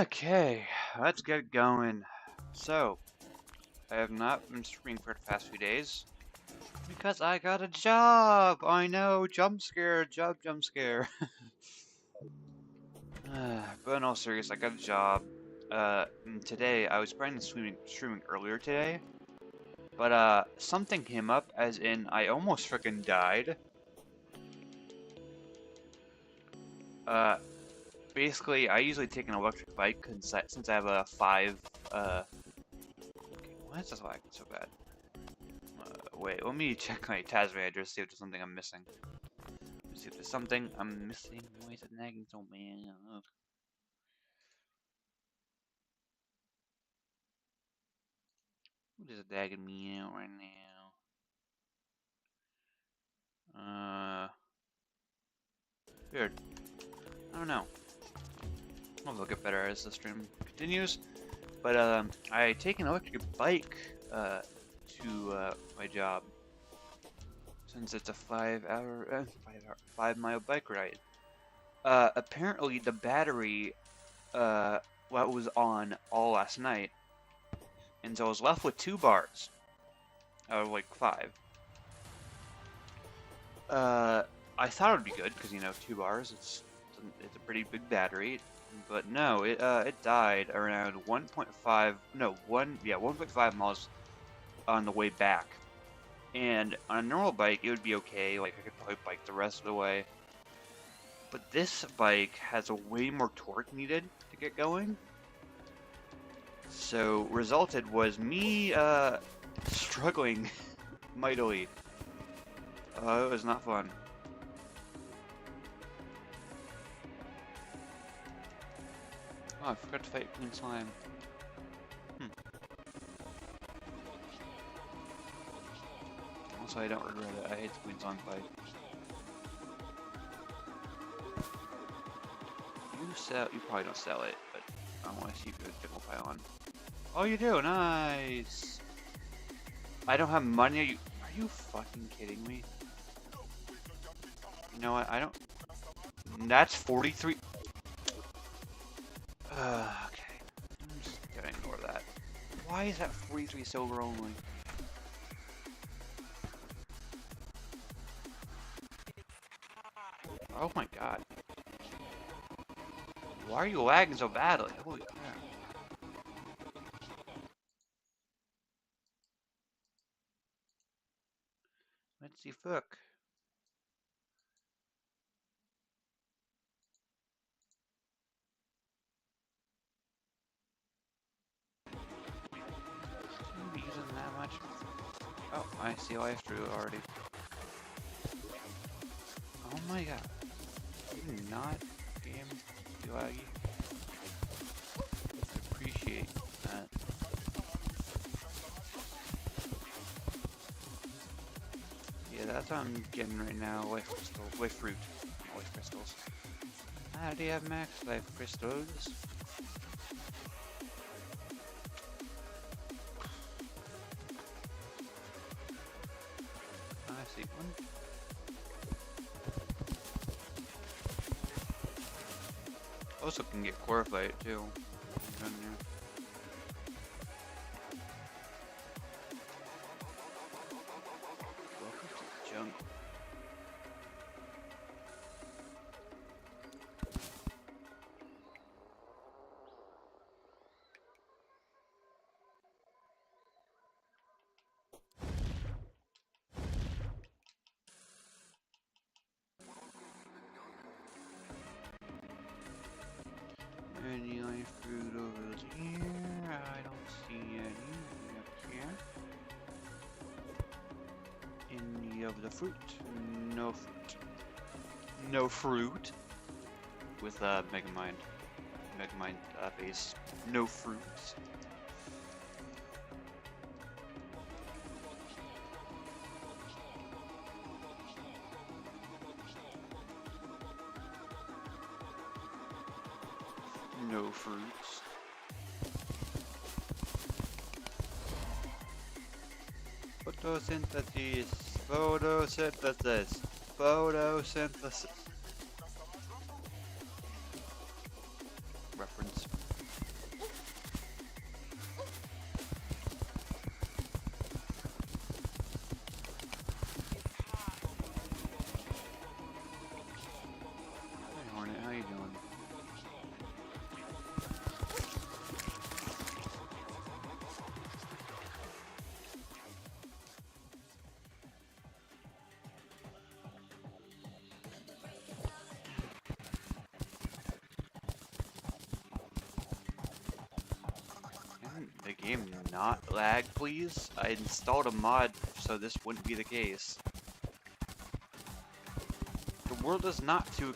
Okay, let's get going. So, I have not been streaming for the past few days because I got a job. I know, jump scare, jump scare. But in all seriousness, I got a job. And today, I was planning on streaming earlier today. But something came up, as in, I almost freaking died. Basically, I usually take an electric bike since I have a 5, okay, why is this lagging so bad? Wait, let me check my task manager to see if there's something I'm missing. Let's see if there's something I'm missing. Why is it nagging so bad? Ugh. What is it nagging me out right now? Weird. I don't know. I'll look it better as the stream continues. But I take an electric bike to my job, since it's a 5-mile bike ride. Apparently the battery was on all last night, and so I was left with 2 bars out of like 5. I thought it would be good because, you know, 2 bars, it's a pretty big battery, but no, it died around 1.5 miles on the way back. And on a normal bike, it would be okay, like I could probably bike the rest of the way. But this bike has a way more torque needed to get going. So resulted was me struggling mightily. It was not fun. Oh, I forgot to fight Queen Slime. Also, I don't regret it. I hate the Queen Slime fight. You probably don't sell it, but I want to see if you have a Pickle Pylon. Oh, you do? Nice! I don't have money. Are you fucking kidding me? You know what? I don't... That's 43... okay. I'm just gonna ignore that. Why is that 43 silver only? Oh my god. Why are you lagging so badly? Holy crap. Let's see, fuck. Shouldn't be using that much. Oh, I see Fallthrough already. Oh my god. You do not game be laggy. I appreciate that. Yeah, that's what I'm getting right now. Life fruit. Not life crystals. How do you have max life crystals? I see one. Also can get core fight too. Welcome to the jungle. Any life fruit over here? I don't see any up here. Any of the fruit? No fruit. No fruit. With Megamind base. No fruits. No fruits. Photosynthesis. Photosynthesis. Photosynthesis. Reference. Hey Hornet, how you doing? game not lag, please? I installed a mod so this wouldn't be the case. The world is not too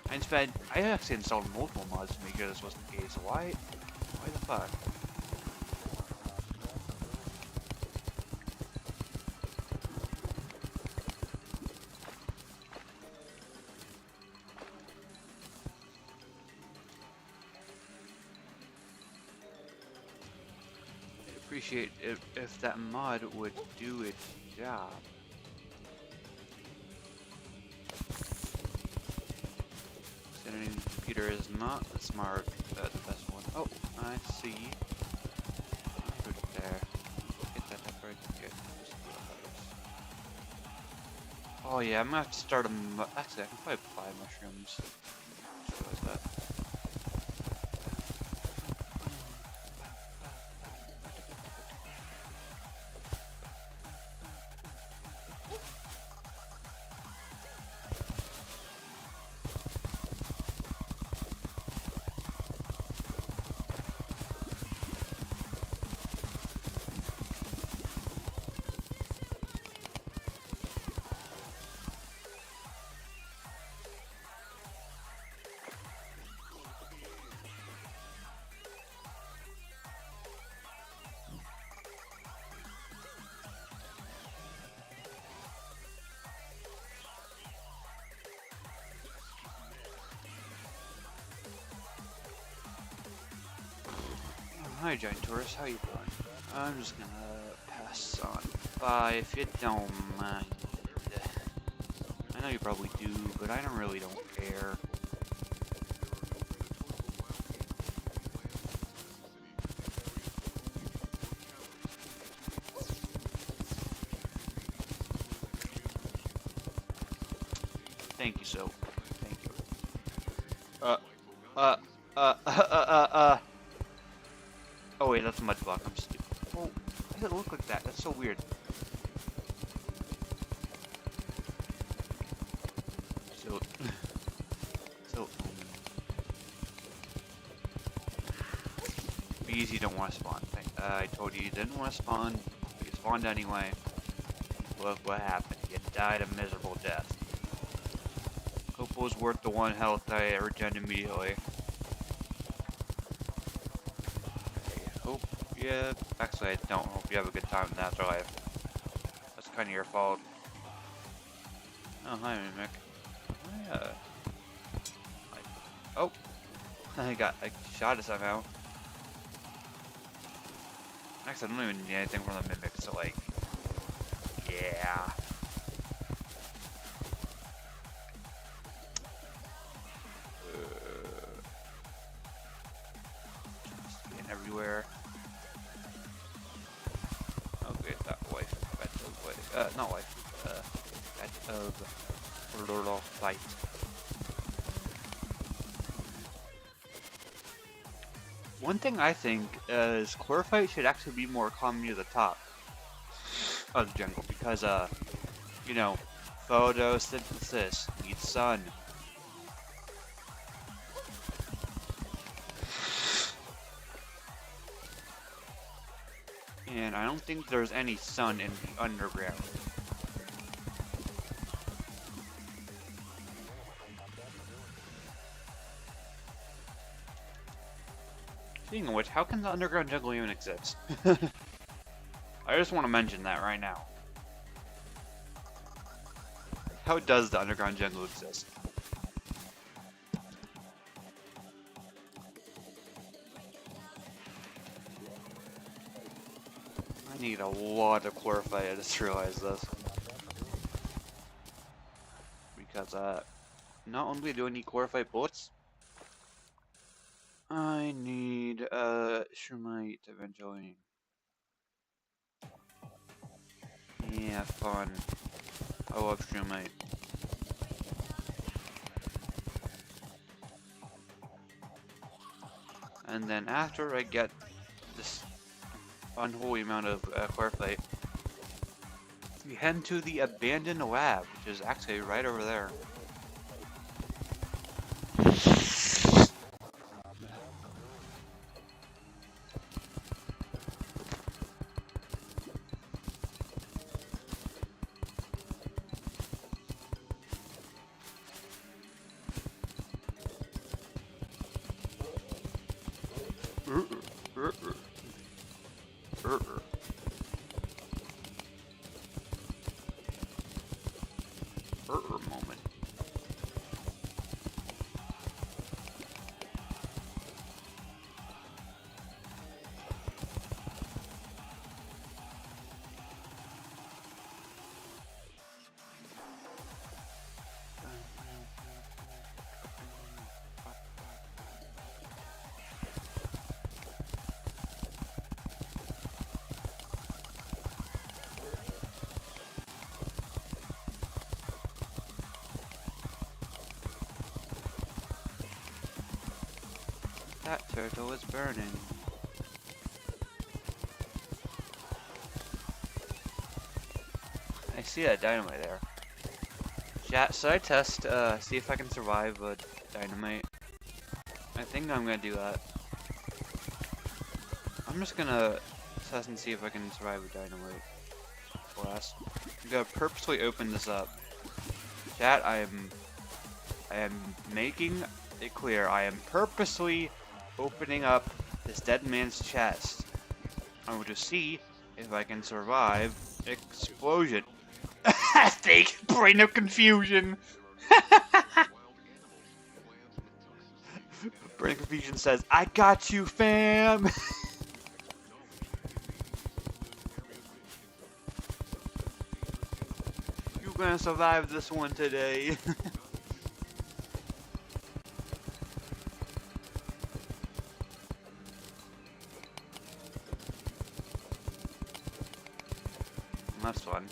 I actually installed multiple mods to make sure this wasn't the case. Why the fuck? I'd appreciate it if that mod would do its job. Computer is not the best one. Oh, I see. Put it there. Get that up right there. Oh yeah, I'm gonna have to start actually, I can probably buy mushrooms. Just realized that. Hi Giant Tourist, how you doing? I'm just gonna pass on by if you don't mind. I know you probably do, but I really don't care. Thank you, so. Thank you. Oh wait, that's a mud block. I'm stupid. Oh, why does it look like that? That's so weird. So. Bees, you don't want to spawn. I told you didn't want to spawn. You spawned anyway. Look what happened. You died a miserable death. Hope it was worth the 1 health I regened immediately. Hope, yeah. Actually, I don't hope you have a good time in the afterlife. That's kind of your fault. Oh, hi, Mimic. Yeah. Oh, I got shot it somehow. Actually, I don't even need anything from the Mimic, so like, yeah. Everywhere. Okay, that wife. Not wife. That of Lord of Light. One thing I think is chlorophyte should actually be more common near the top of the jungle because, you know, photosynthesis needs sun. And I don't think there's any sun in the underground. Speaking of which, how can the underground jungle even exist? I just want to mention that right now. How does the underground jungle exist? I need a lot of chlorophyte, I just realized this. Because, not only do I need chlorophyte bullets, I need, Shrumite eventually. Yeah, fun. I love Shrumite. And then after I get this unholy amount of chlorophyte, we head to the abandoned lab, which is actually right over there. That turtle is burning. I see that dynamite there. Chat, should I test, see if I can survive with dynamite? I think I'm gonna do that. I'm just gonna test and see if I can survive with dynamite. Blast. I'm gonna purposely open this up. Chat, I am making it clear. I am purposely opening up this dead man's chest. I will just see if I can survive explosion. Fake brain of confusion. Brain of confusion says, "I got you, fam." You're gonna survive this one today. That's fun.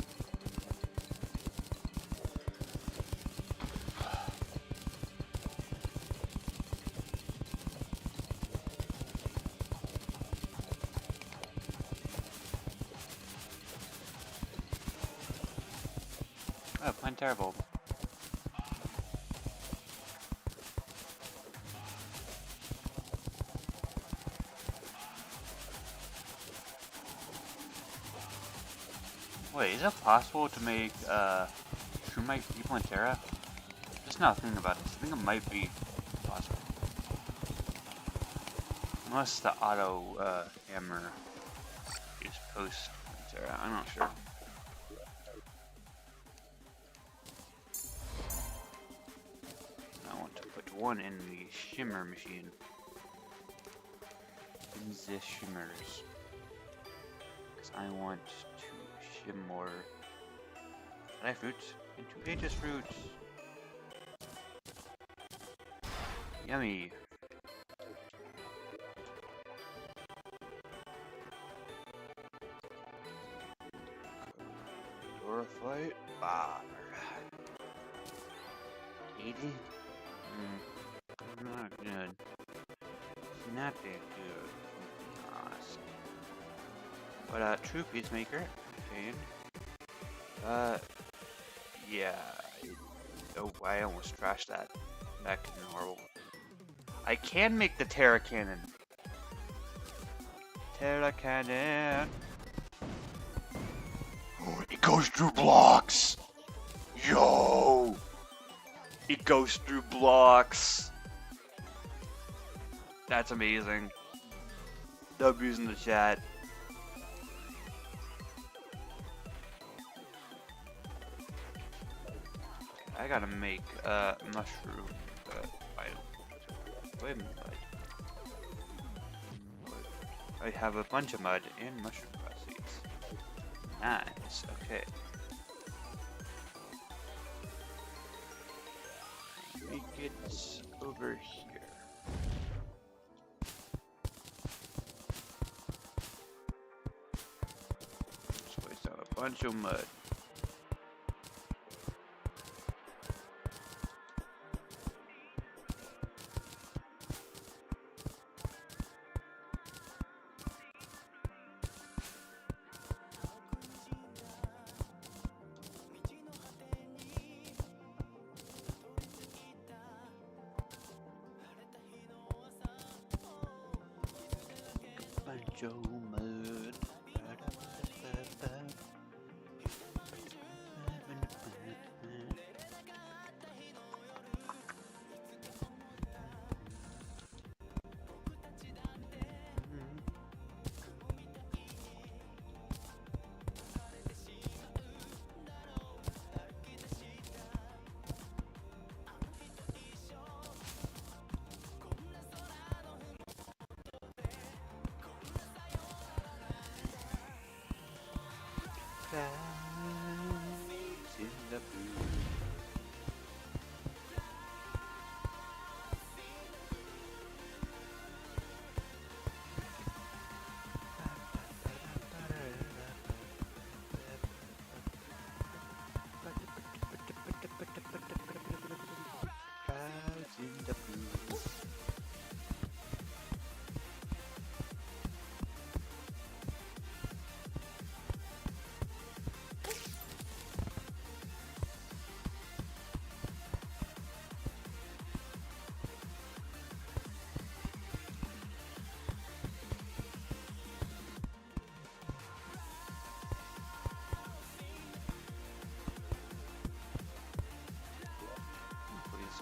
Oh, plant terrible. Wait, is it possible to make Shumite people in Terra? Just now thinking about this, I think it might be possible. Unless the auto hammer is post Terra, I'm not sure. I want to put one in the shimmer machine. In the shimmers. Because I want to shimmer dry fruits into ages fruits. Yummy. Glorified bar. 80? Not good. Not that good. Honest. But true peacemaker. Okay. Yeah. Oh, I almost trashed that. That could be horrible. I can make the Terra Cannon. Terra Cannon. Oh, it goes through blocks. Yo. It goes through blocks. That's amazing. W's in the chat. I gotta make mushroom item. Wait a minute. I have a bunch of mud and mushroom seeds. Nice. Okay. Make it over here. Let's place down a bunch of mud. Joe Mud.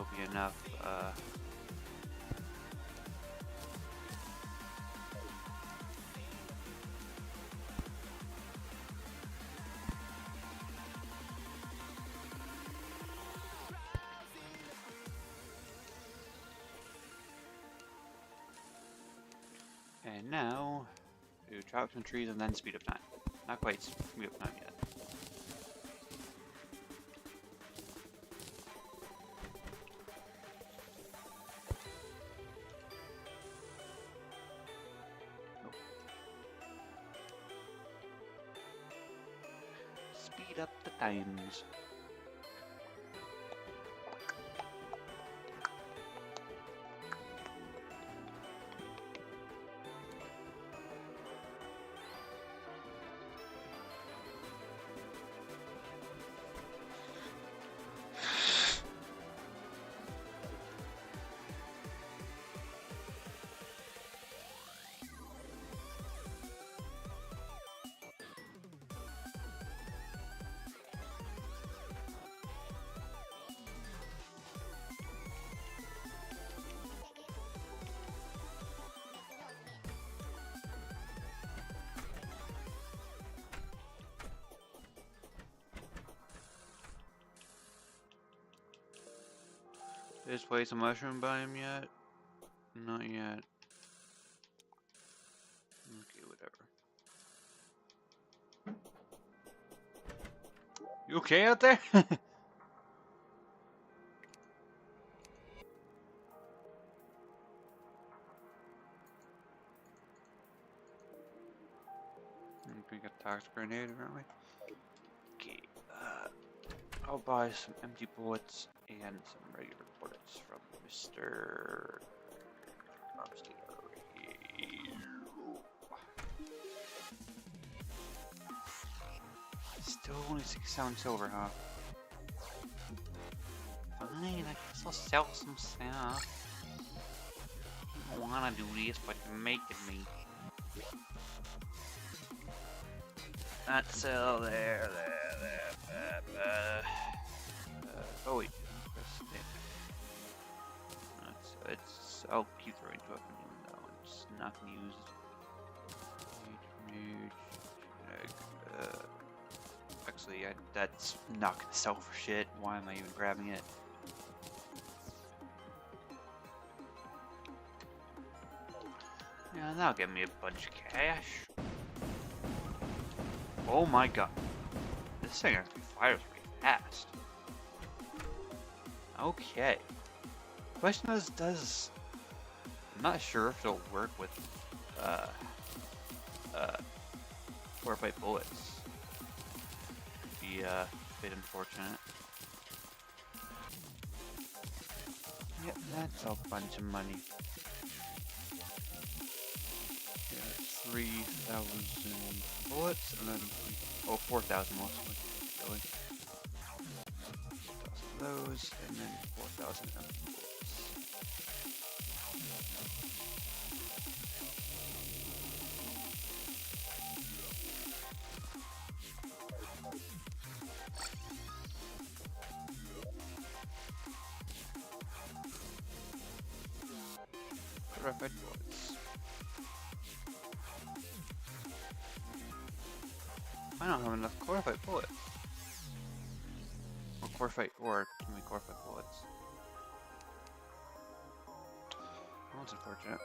will be enough. And now, do chop some trees and then speed up time. Not quite speed up time yet. Speed up the times. This place a mushroom biome yet? Not yet. Okay, whatever. You okay out there? We got a toxic grenade, apparently. Okay, I'll buy some empty bullets and some regular bullets from Mr. Still only 67 silver, huh? Fine, I guess I'll sell some stuff. I don't wanna do this, but you're making me. Not sell there. Oh wait, it's. I'll keep throwing to weapon even though it's not gonna use it. Actually, that's not gonna sell for shit. Why am I even grabbing it? Yeah, that'll give me a bunch of cash. Oh my god. This thing actually fires pretty fast. Okay. Question is, I'm not sure if it'll work with, 4 fight bullets. Be, a bit unfortunate. Yep, that's a bunch of money. 3,000 bullets, and then, 4,000 mostly, really. 4,000 those, and then 4,000 bullets. Rapid bullets. I don't have enough chlorophyte bullets. Or chlorophyte, or too many chlorophyte bullets. Well, that's unfortunate.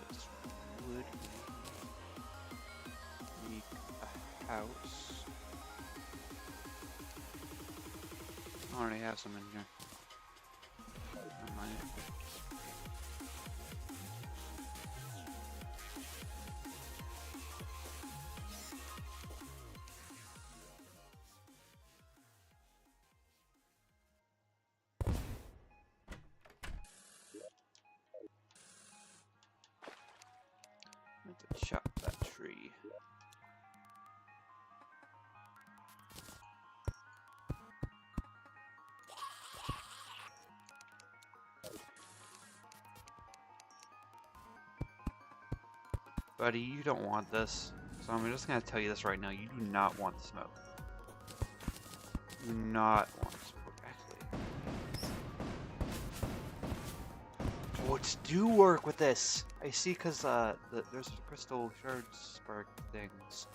This would make a house. I already have some in here. Never mind. Let's chop that tree. Buddy, you don't want this. So I'm just gonna tell you this right now. You do not want the smoke. You do not want the smoke, actually. Oh, it's do work with this. I see, cause there's crystal shard spark things.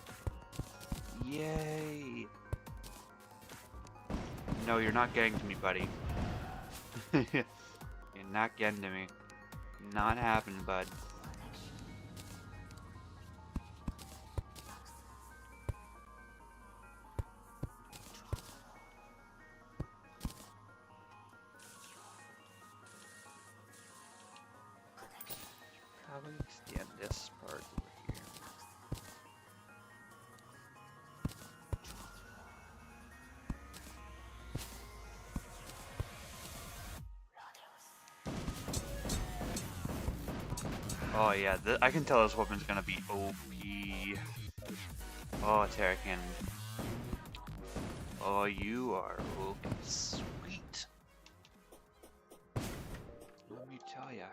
Yay! No, you're not getting to me, buddy. You're not getting to me. Not happening, bud. Probably extend this part over here. Oh yeah, I can tell this weapon's gonna be OP. Oh, Terra Cannon. Oh, you are OP. Sweet. Let me tell ya.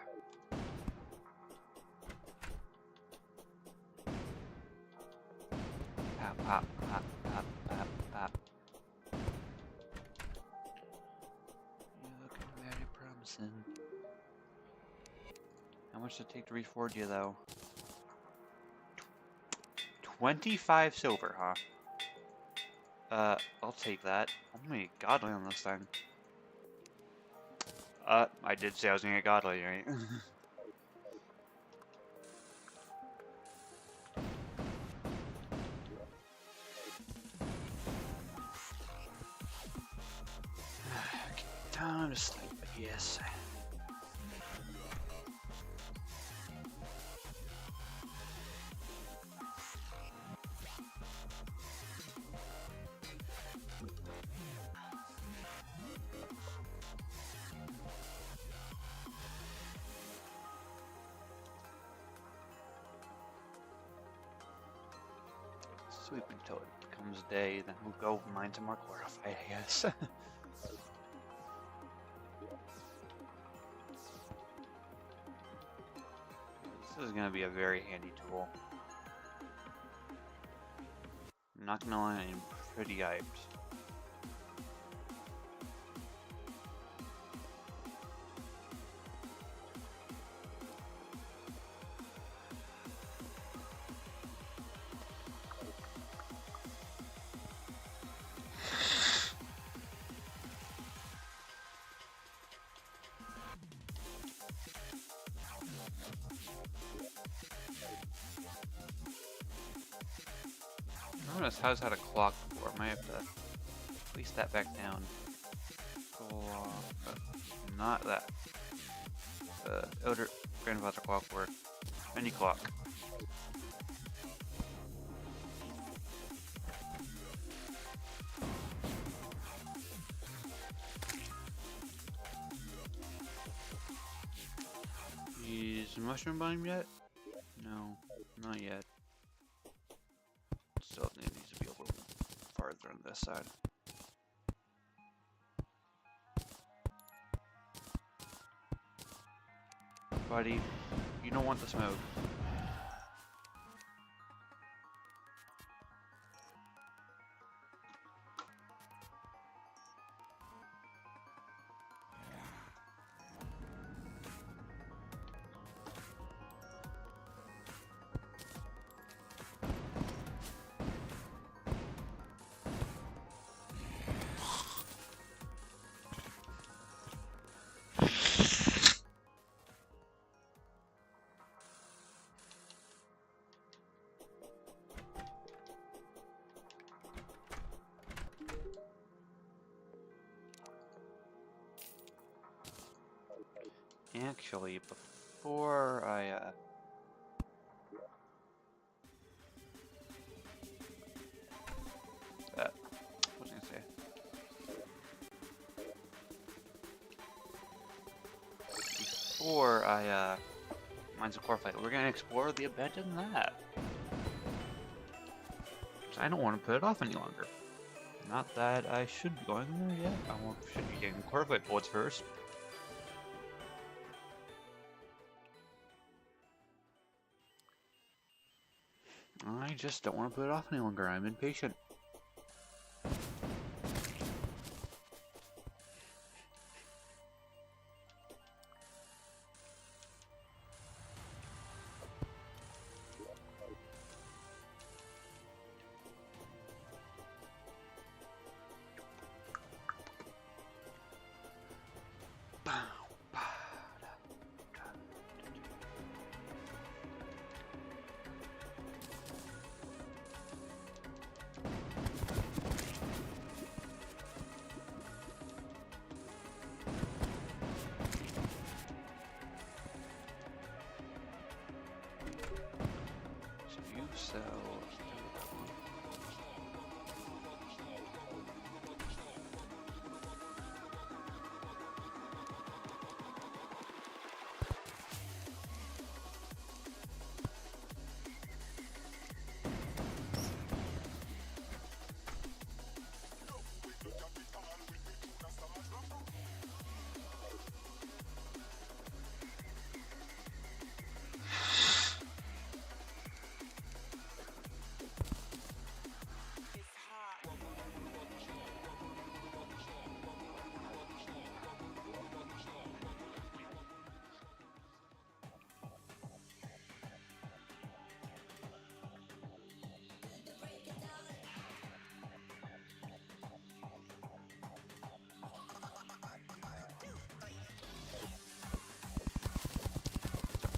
Pop, pop, pop, pop, pop, pop. You're looking very promising. How much does it take to reforge you, though? 25 silver, huh? I'll take that. I'm gonna get godly on this thing. I did say I was gonna get godly, right? Time to sleep, yes. Sleep until it becomes day, then we'll go mine some more chlorophyte, I guess. This is gonna be a very handy tool. I'm not gonna lie, I'm pretty hyped. This house had a clock before. I might have to place that back down. Clock. Not that. Elder grandfather clock work. Any clock. Is mushroom bottom yet? No, not yet. Still needs to be a little farther on this side. Buddy, you don't want the smoke. Actually, before I, what was I gonna say? Before I, mine some chlorophyte, we're gonna explore the abandoned lab. I don't want to put it off any longer. Not that I should be going there yet. I should be getting chlorophyte bullets first. I I just don't want to put it off any longer. I'm impatient.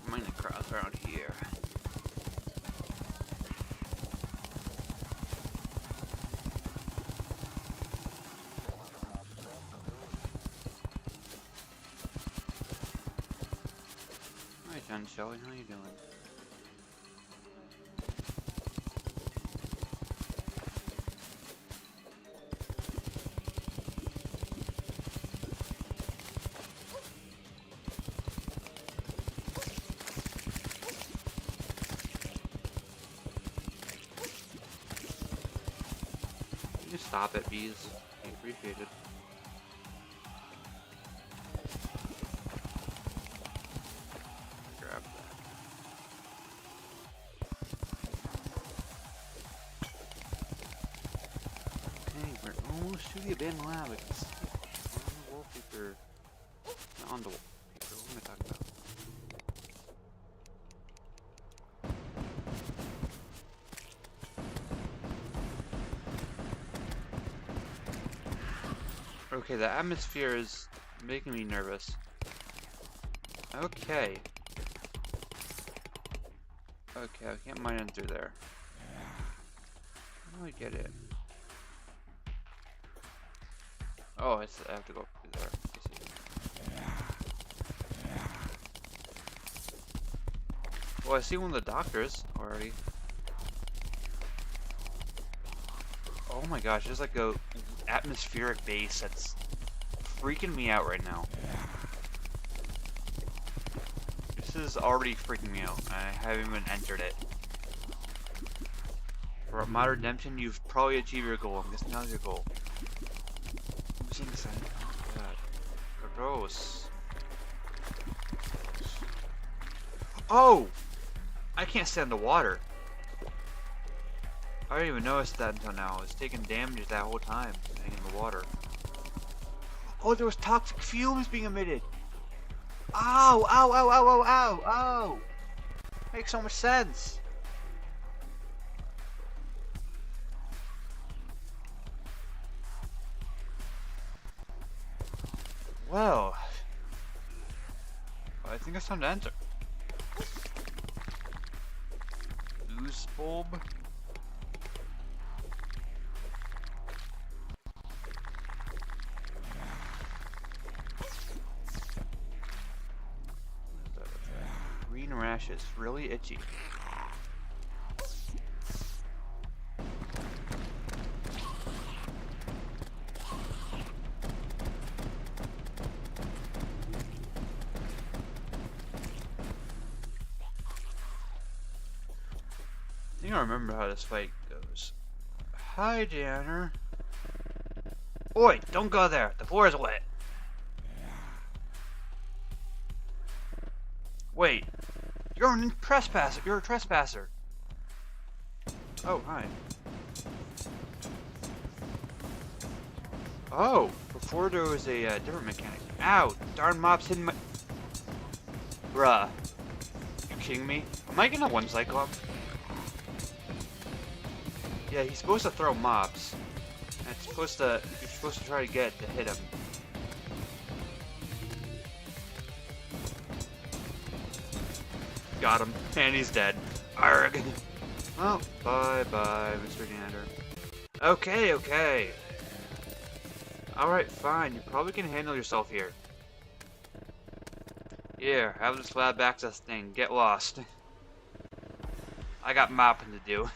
Mine across around here. Hi, John Shelley, how you doing? Stop it, bees. I appreciate it. Grab that. Okay, we're almost to the abandoned lab. I can see it on the wallpaper. Not on the wallpaper. What am I talking about? Okay, the atmosphere is making me nervous. Okay. Okay, I can't mine in through there. How do I get it? Oh, I have to go through there. Well, I see one of the doctors already. Oh my gosh, there's like a atmospheric base that's freaking me out right now. This is already freaking me out. I haven't even entered it. For Modern Redemption, you've probably achieved your goal. I'm guessing now's your goal. Who's inside? Oh god. Gross. Oh! I can't stand the water. I didn't even notice that until now. I was taking damage that whole time, staying in the water. Oh, there was toxic fumes being emitted! Ow! Ow! Ow! Ow! Ow! Ow! Ow! Makes so much sense! Well... I think it's time to enter. Ooze bulb? Green rashes, really itchy. I think I remember how this fight goes. Hi, Janner. Oi, don't go there. The floor is wet. Wait, you're a trespasser. You're a trespasser. Oh, hi. Oh, before there was a different mechanic. Ow! Darn mobs hitting my... Bruh. You kidding me? Am I gonna one-cycle him? Yeah, he's supposed to throw mobs. And it's supposed to... You're supposed to try to get it to hit him. Got him. And he's dead. Arrgh. Well, bye-bye, Mr. Janitor. Okay, okay. Alright, fine. You probably can handle yourself here. Here, have this lab access thing. Get lost. I got mopping to do.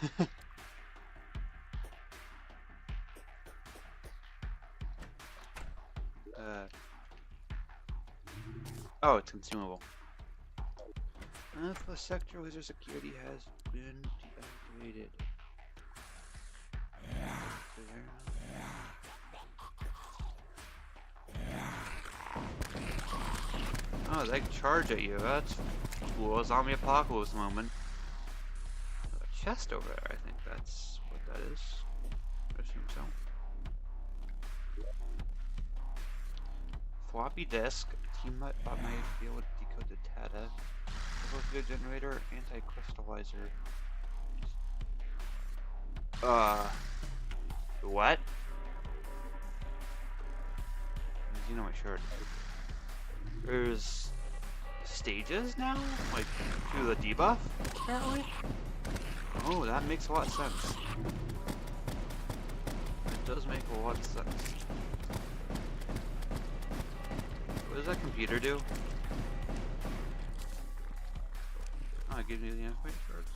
Oh, it's consumable. Alpha sector laser security has been deactivated. Oh, they charge at you. That's cool. Zombie apocalypse moment. A chest over there. I think that's what that is. I assume so. Floppy disk. Team might be able to decode the data. Good generator, anti-crystallizer. What? You know my shirt. There's stages now? Like, through the debuff, apparently? Oh, that makes a lot of sense. It does make a lot of sense. What does that computer do? Oh, it gives me the Excavator cards.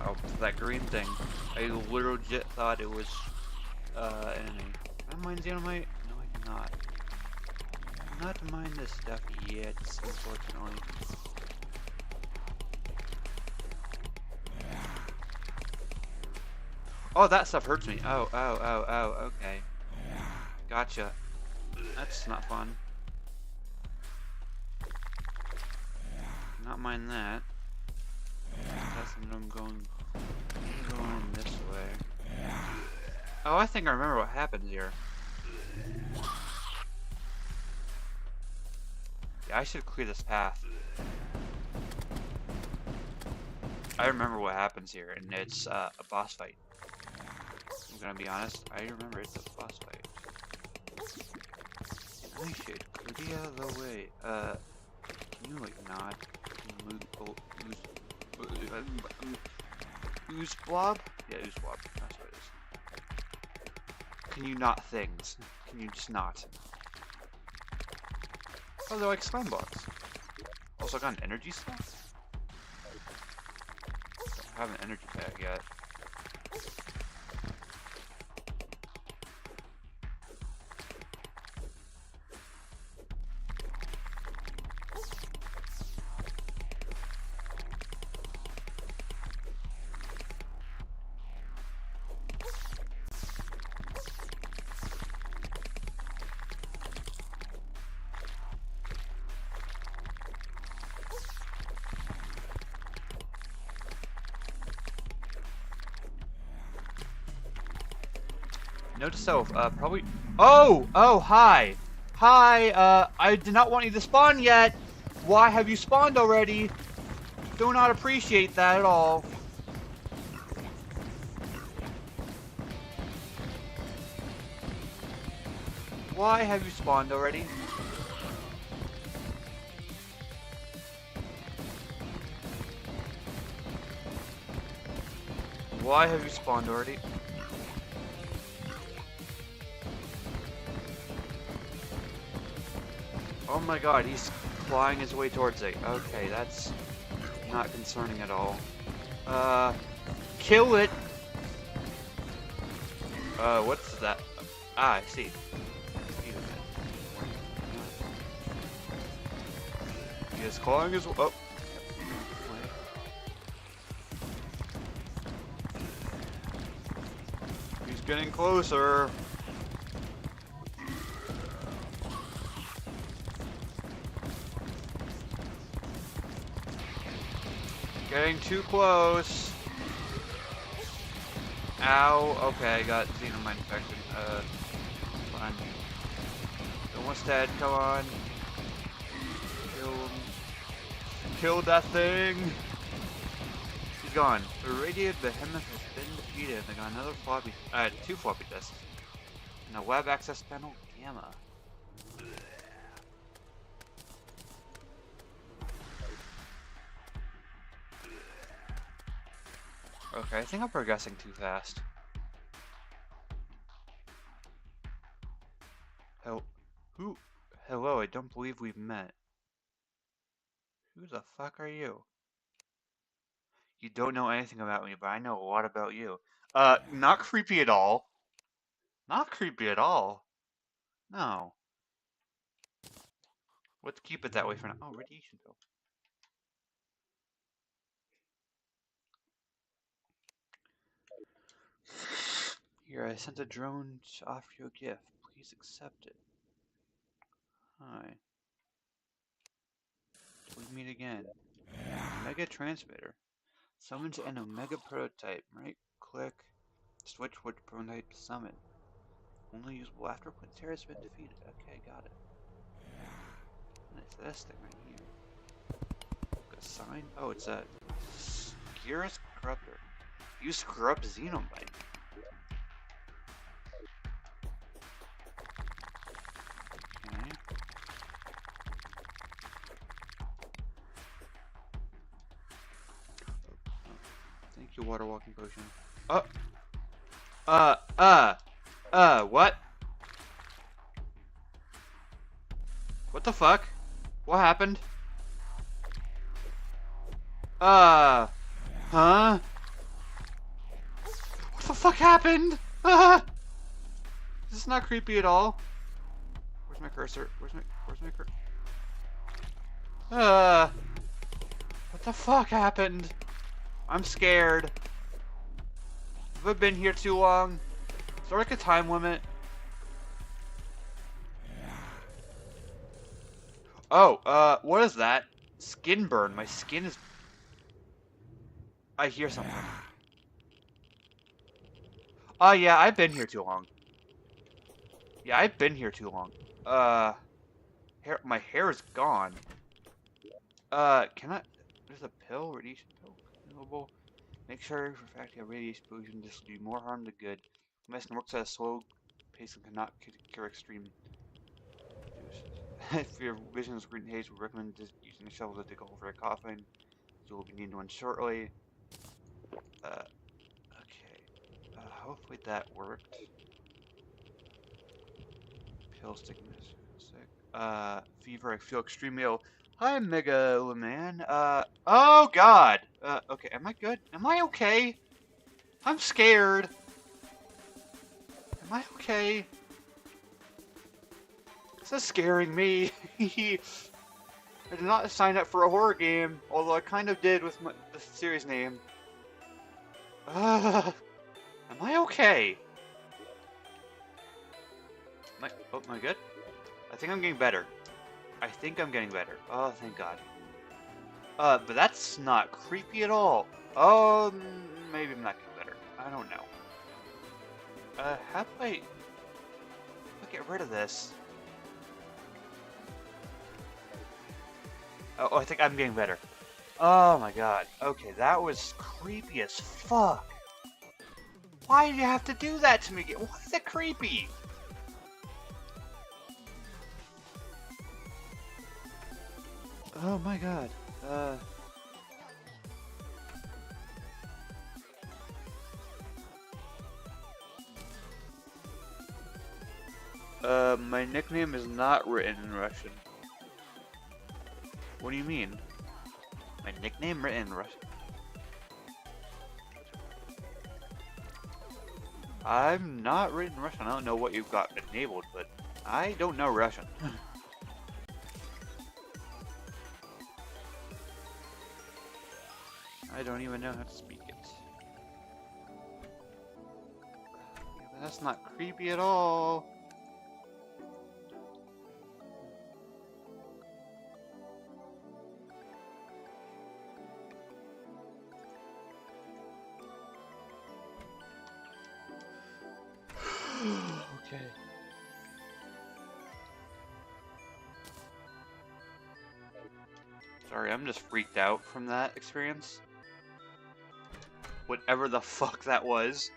Oh, that green thing. I literally thought it was enemy. Can I mine xenomite? No, I cannot. I'm not to mine this stuff yet, unfortunately. Oh, that stuff hurts me. Oh, okay. Gotcha. That's not fun. Not mind that. That's what I'm going this way. Oh, I think I remember what happens here. Yeah, I should clear this path. I remember what happens here, and it's a boss fight. I'm gonna be honest, I remember it's a boss fight. I should clear the way. Can you like not ooze blob? Yeah, ooze blob. That's what it is. Can you not things? Can you just not? Oh, they're like slime blocks. Also got an energy stuff? I don't have an energy pack yet. Note to self, probably... Oh! Oh, hi! Hi, I did not want you to spawn yet! Why have you spawned already? Do not appreciate that at all. Why have you spawned already? Why have you spawned already? Oh my god, he's flying his way towards it. Okay, that's not concerning at all. Kill it! What's that? Ah, I see. He is clawing his... Oh! He's getting closer. Getting too close. Ow. Okay, I got xenomine infection. Fun. Almost dead. Come on. Kill him. Kill that thing. He's gone. The Irradiated Behemoth has been defeated. They got another floppy. Two floppy disks. And a web access panel gamma. Okay, I think I'm progressing too fast. Hello, I don't believe we've met. Who the fuck are you? You don't know anything about me, but I know a lot about you. Not creepy at all. Not creepy at all. No. Let's keep it that way for now. Oh, radiation pill. Here, I sent a drone to offer you a gift. Please accept it. Hi. We meet again. Omega transmitter. Summon to an Omega prototype. Right click. Switch which prototype to summon. Only usable after Terraria has been defeated. Okay, got it. And it's this thing right here. A sign? Oh, it's a Gearus Corruptor. Use corrupt Xenobite. Okay. Thank you, water walking potion. What? What the fuck? What happened? Huh? What the fuck happened? This is not creepy at all. Where's my cursor? Where's my cursor? What the fuck happened? I'm scared. Have I been here too long? Is there like a time limit? Oh, what is that? Skin burn. My skin is... I hear something. Oh, yeah, I've been here too long. Yeah, I've been here too long. My hair is gone. Can I... There's a pill? Radiation pill? Available. Make sure for fact you have radiation pollution. This will do more harm than good. Medicine works at a slow pace and cannot cure extreme use. If your vision is green haze, we recommend just using a shovel to dig a hole for a coffin. You will be needing one shortly. Okay. Hopefully that worked. Pill stickiness. Sick. Fever, I feel extremely ill. Hi, Mega Man. Oh god! Okay, am I good? Am I okay? I'm scared. Am I okay? This is scaring me. I did not sign up for a horror game, although I kind of did with the series name. Am I okay? Am I good? I think I'm getting better. I think I'm getting better. Oh, thank God. But that's not creepy at all. Oh, maybe I'm not getting better. I don't know. How do I get rid of this? Oh, I think I'm getting better. Oh my god. Okay, that was creepy as fuck. Why did you have to do that to me? Why is that creepy? Oh my god. My nickname is not written in Russian. What do you mean? My nickname written in Russian? I'm not written in Russian. I don't know what you've got enabled, but I don't know Russian. I don't even know how to speak it. That's not creepy at all. Okay. Sorry, I'm just freaked out from that experience. Whatever the fuck that was.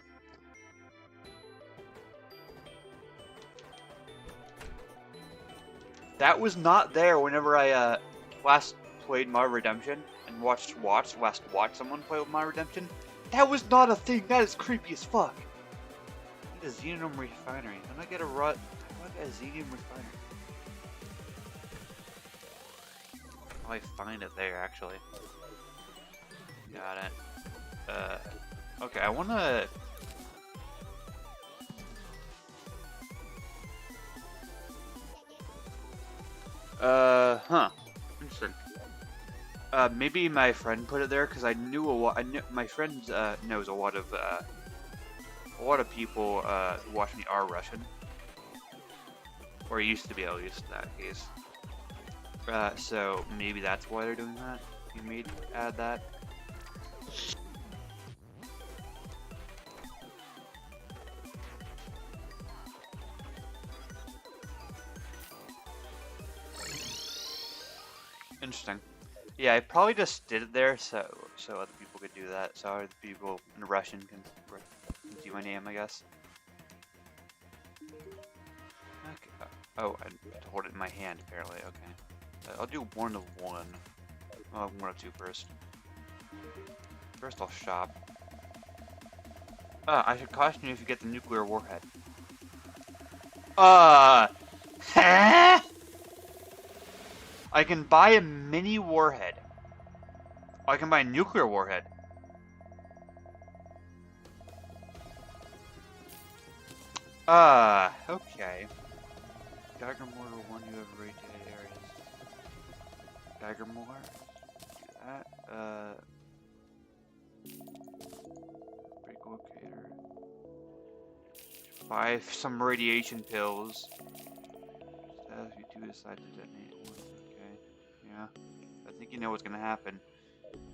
That was not there whenever I last played My Redemption and watched someone play with My Redemption. That was not a thing. That is creepy as fuck. I need a xenon refinery. When I get a rut, how do I get a xenon refinery? I find it there actually. Got it. Okay, I wanna. Huh. Interesting. Maybe my friend put it there because I knew my friend knows a lot of people who watch me are Russian, or used to be at least in that case. So maybe that's why they're doing that. You may add that. Interesting. Yeah, I probably just did it there so other people could do that. So other people in Russian can see my name, I guess. Okay. Oh, I have to hold it in my hand apparently. Okay. I'll do 1 of 1. Oh, 1 of 2 first. First I'll shop. I should caution you if you get the nuclear warhead. Huh? I can buy a mini warhead. I can buy a nuclear warhead. Okay. Dagger mortar 1, you have radiated areas. Dagger mortar. Do that. Break locator. Buy some radiation pills. If you do decide to detonate one. Okay. Yeah. I think you know what's gonna happen.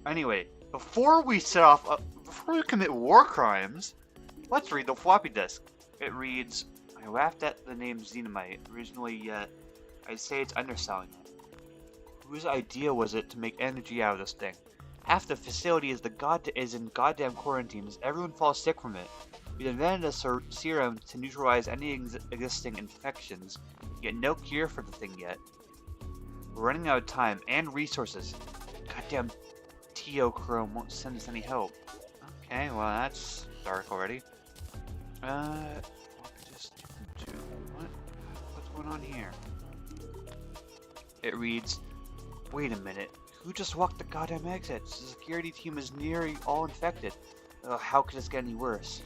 Anyway, before we before we commit war crimes, let's read the floppy disk. It reads, I laughed at the name Xenomite. Originally, I'd say it's underselling it. Whose idea was it to make energy out of this thing? Half the facility is in goddamn quarantines. Everyone falls sick from it. We invented a serum to neutralize any existing infections, yet no cure for the thing yet. We're running out of time and resources. Goddamn Teochrome won't send us any help. Okay, well that's dark already. What's going on here? It reads, wait a minute, who just walked the goddamn exits? The security team is nearly all infected. How could this get any worse?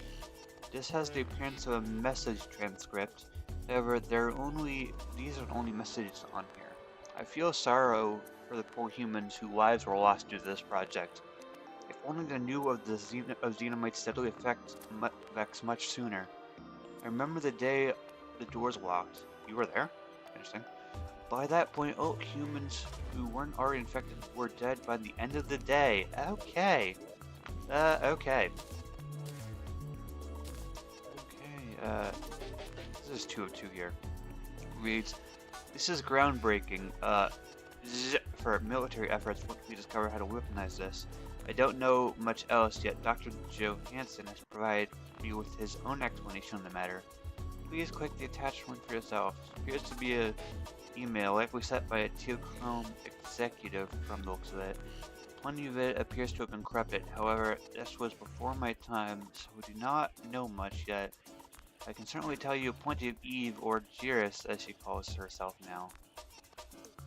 This has the appearance of a message transcript. However, these are the only messages on here. I feel sorrow for the poor humans whose lives were lost due to this project. If only they knew of the Xenomite's deadly effects much sooner. I remember the day the doors locked. You were there? Interesting. By that point, all humans who weren't already infected were dead by the end of the day. Okay. Okay. This is 2 of 2 here. Reads, this is groundbreaking. For military efforts, once we discover how to weaponize this. I don't know much else yet. Dr. Johansson has provided me with his own explanation on the matter. Please click the attached link for yourself. It appears to be an email likely sent by a Teochrome executive from the looks of it. Plenty of it appears to have been corrupted. However, this was before my time, so we do not know much yet. I can certainly tell you plenty of Eve, or Jiris as she calls herself now.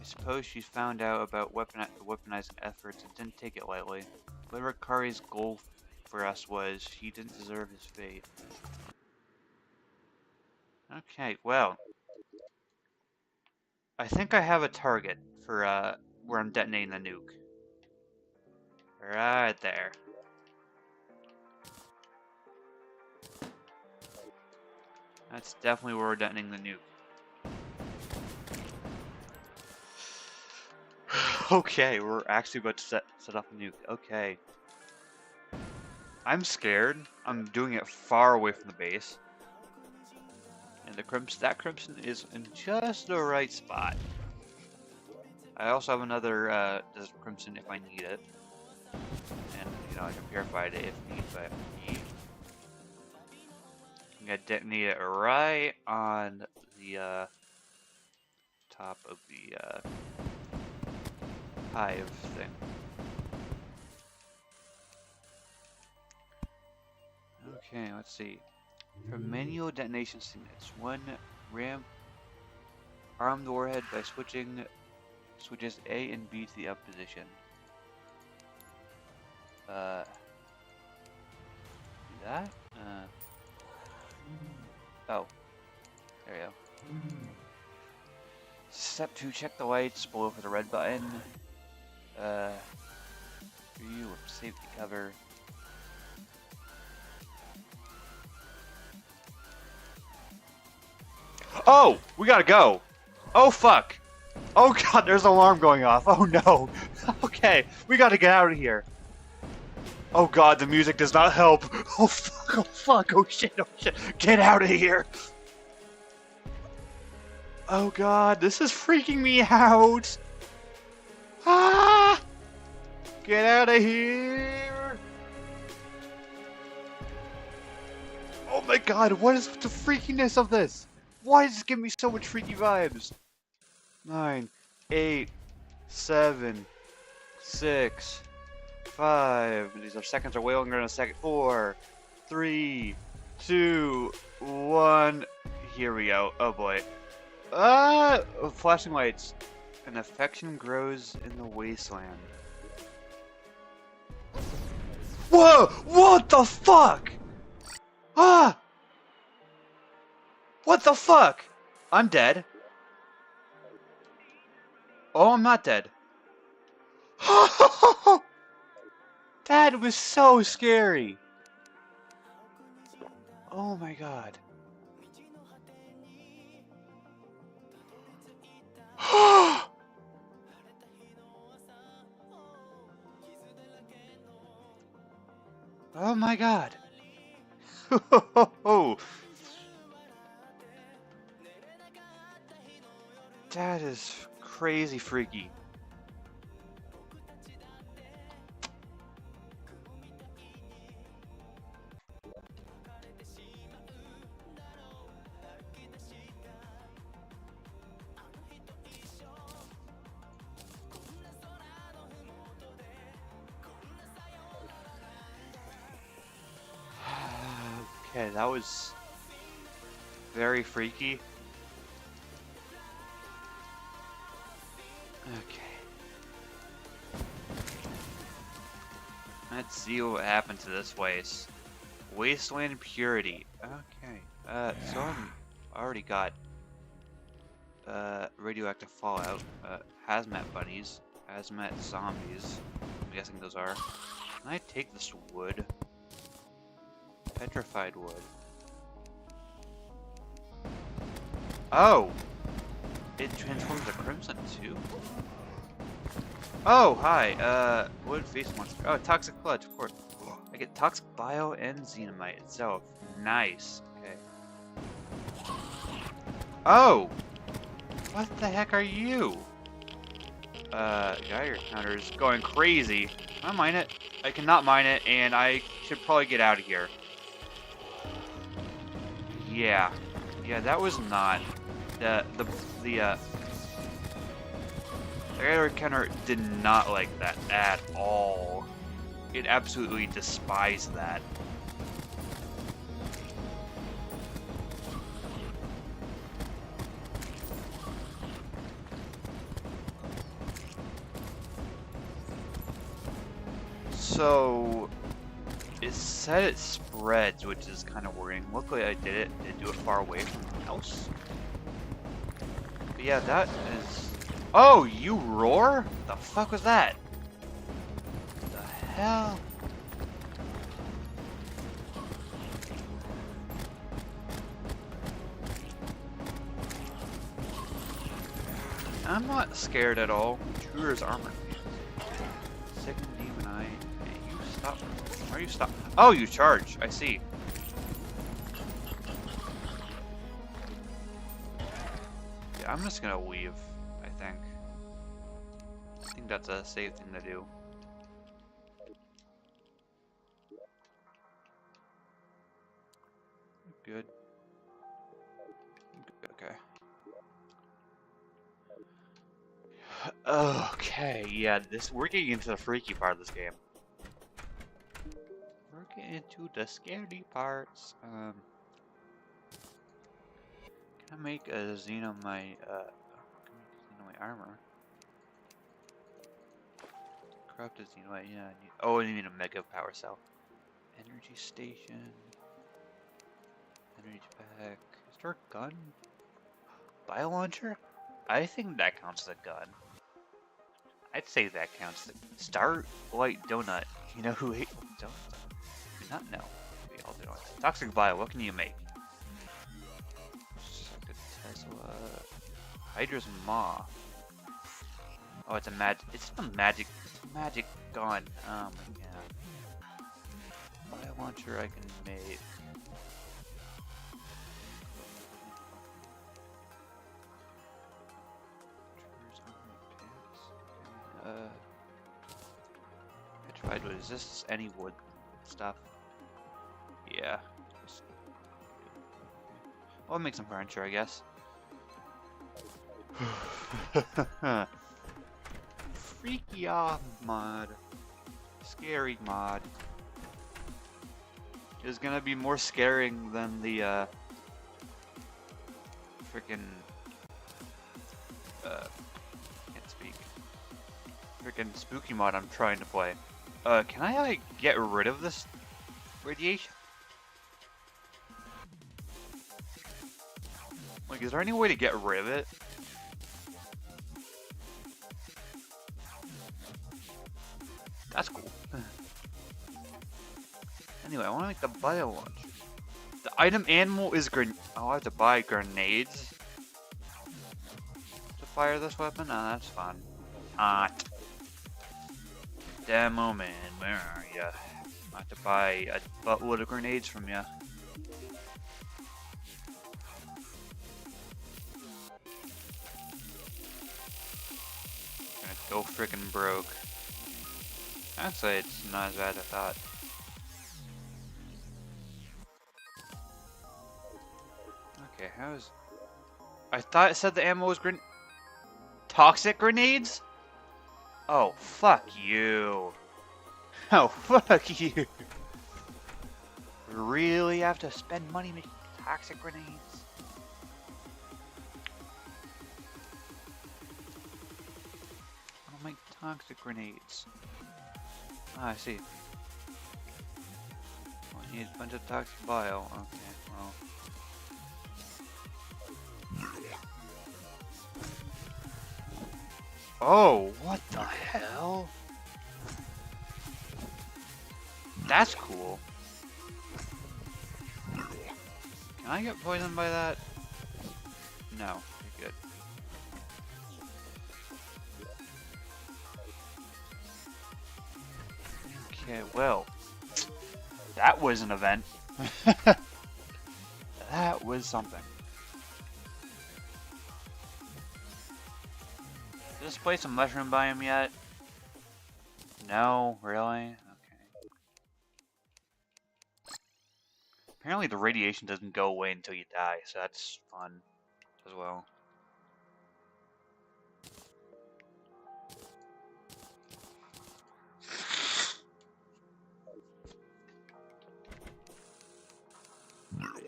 I suppose she found out about weaponizing efforts and didn't take it lightly. Whatever Kari's goal for us was, she didn't deserve his fate. Okay, well. I think I have a target for where I'm detonating the nuke. Right there. That's definitely where we're detonating the nuke. Okay, we're actually about to set off a nuke. Okay. I'm scared. I'm doing it far away from the base. And that crimson is in just the right spot. I also have another crimson if I need it. And, you know, I can purify it if need, but I'm gonna detonate it right on the top of the hive thing. Okay, let's see. For manual detonation signals, one ram arm the warhead by switching switches A and B to the up position. Do that? Oh. There you go. Step 2, check the lights below for the red button. View of safety cover. Oh! We gotta go! Oh fuck! Oh god, there's an alarm going off. Oh no! Okay, we gotta get out of here. Oh god, the music does not help. Oh fuck, oh fuck, oh shit, oh shit. Get out of here! Oh god, this is freaking me out! Ah! Get out of here! Oh my god, what is the freakiness of this? Why does this give me so much freaky vibes? 9, 8, 7, 6, 5. These are seconds are way longer than a second. 4, 3, 2, 1. Here we go. Oh boy. Ah! Flashing lights. An affection grows in the wasteland. Whoa! What the fuck? Ah! What the fuck? I'm dead. Oh, I'm not dead. That was so scary. Oh my god. Oh my god. That is crazy freaky. Okay, that was very freaky. Okay. Let's see what happened to this waste. Wasteland Purity. Okay. So I'm already got radioactive fallout, hazmat bunnies, hazmat zombies. I'm guessing those are. Can I take this wood? Petrified wood. Oh! It transforms to crimson too? Oh, hi, wood face monster. Oh, toxic clutch, of course. I get toxic bio and xenomite itself. Nice. Okay. Oh! What the heck are you? Geiger counter is going crazy. Can I mine it? I cannot mine it, and I should probably get out of here. Yeah. Yeah, that was not the Geiger counter did not like that at all. It absolutely despised that. So it said it spreads, which is kind of worrying. Luckily I did do it far away from the house. But yeah, that is... Oh, you roar? The fuck was that? The hell? I'm not scared at all. Truer's armor. Second demon eye. Hey, you stop. Why are you stop? Oh, you charge. I see. Yeah, I'm just gonna weave, I think. I think that's a safe thing to do. Good. Okay. Okay, yeah, we're getting into the freaky part of this game. We're getting into the scary parts. Can I make a Xenomite, armor? Corrupted Xenomite, yeah. Oh, I need a mega power cell. Energy station. Energy pack. Is there a gun? Bio launcher? I think that counts as a gun. I'd say that counts as a Starlight Donut. You know who ate donuts? Do not know. We all do donuts. Toxic bio, what can you make? Tesla. Hydra's Maw. Oh, it's a magic gun. Oh my god. Bio launcher I can make. I tried wood. Is this any wood stuff? Yeah. I'll make some furniture, I guess. Freaky off mod. Scary mod. Is gonna be more scaring than the freaking can't speak. Freaking spooky mod I'm trying to play. Can I like get rid of this radiation? Like, is there any way to get rid of it? That's cool. Anyway, I want to make the bio launcher. The item animal is oh, I have to buy grenades to fire this weapon? Oh, that's fun. Hot. Demo man, where are ya? I have to buy a buttload of grenades from ya. Gonna go frickin' broke. Actually, it's not as bad as I thought. Okay, how's... I thought it said the ammo was toxic grenades? Oh, fuck you. Oh, fuck you. Really have to spend money making toxic grenades? I don't make toxic grenades. Ah, I see. Well, I need a bunch of toxic bio. Okay, well. Oh, what the hell? That's cool. Can I get poisoned by that? No, you're good. Okay, well, that was an event. That was something. Did this place a mushroom biome yet? No, really? Okay. Apparently the radiation doesn't go away until you die, so that's fun as well.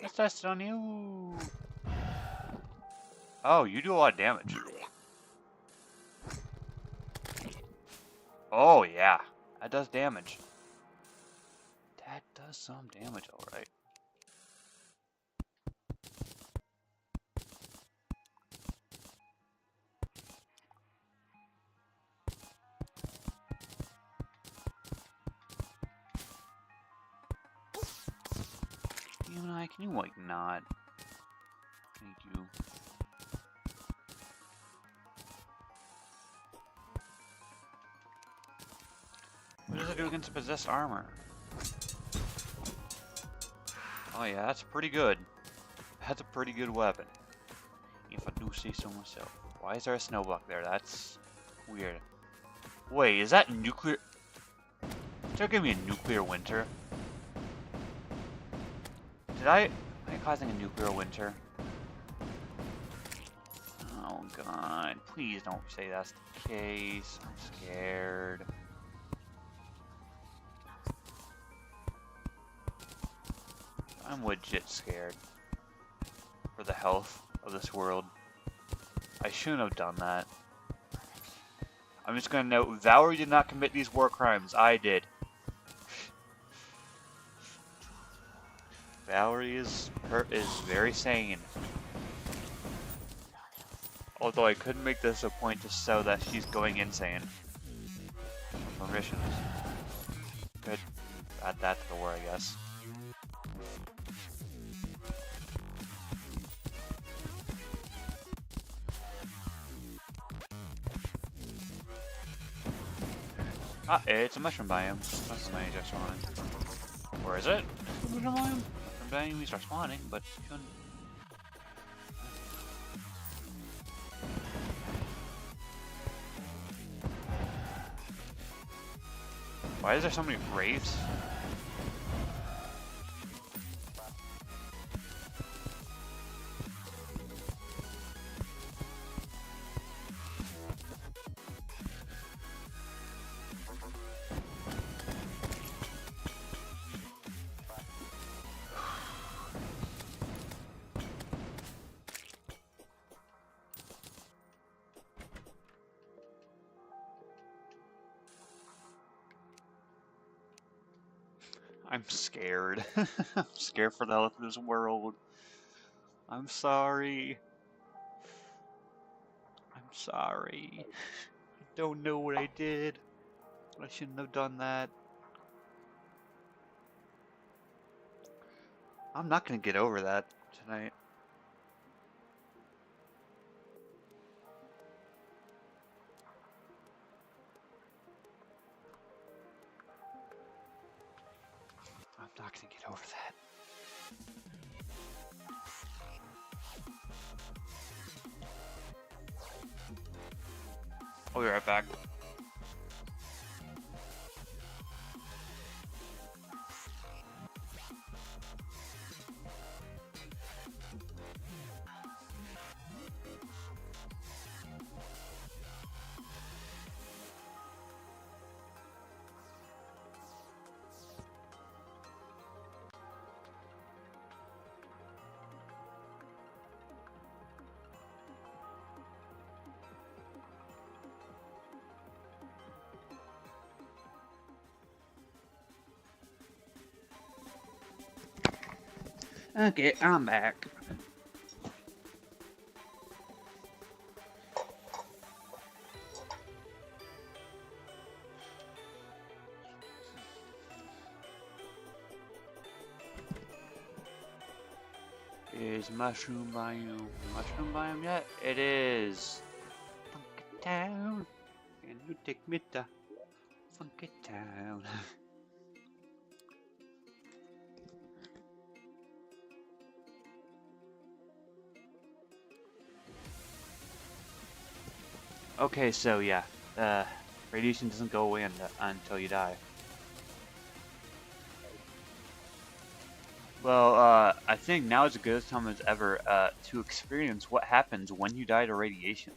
Let's test it on you. Oh, you do a lot of damage. Oh, yeah. That does damage. That does some damage, alright. Can you, like, not? Thank you. it do against possessed armor? Oh yeah, that's pretty good. That's a pretty good weapon. If I do say so myself. Why is there a snowblock there? That's weird. Wait, is that nuclear? Is there gonna be a nuclear winter? Am I causing a nuclear winter? Oh god, please don't say that's the case. I'm scared. I'm legit scared for the health of this world. I shouldn't have done that. I'm just gonna note, Valerie did not commit these war crimes. I did. Valerie is very sane. Although I could make this a point to show that she's going insane. Permissions. Could add that to the war, I guess. Ah, it's a mushroom biome. That's the main just spawning. Where is it? Mushroom biome? Mushroom biome, we start spawning, but shouldn't. Why is there so many wraiths? I'm scared. I'm scared for the health of this world. I'm sorry. I'm sorry. I don't know what I did. I shouldn't have done that. I'm not gonna get over that tonight. I'm not gonna get over that. I'll be right back. Okay, I'm back. Is mushroom biome yet? It is. Funky town. Can you take me to funky town? Okay, so yeah, radiation doesn't go away until you die. Well, I think now is as good a time as ever to experience what happens when you die to radiation.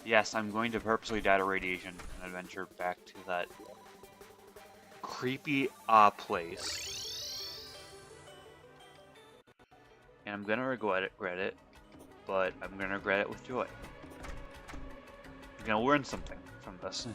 Yes, I'm going to purposely die to radiation and adventure back to that creepy place. And I'm gonna regret it, but I'm gonna regret it with joy. I'm gonna learn something from this.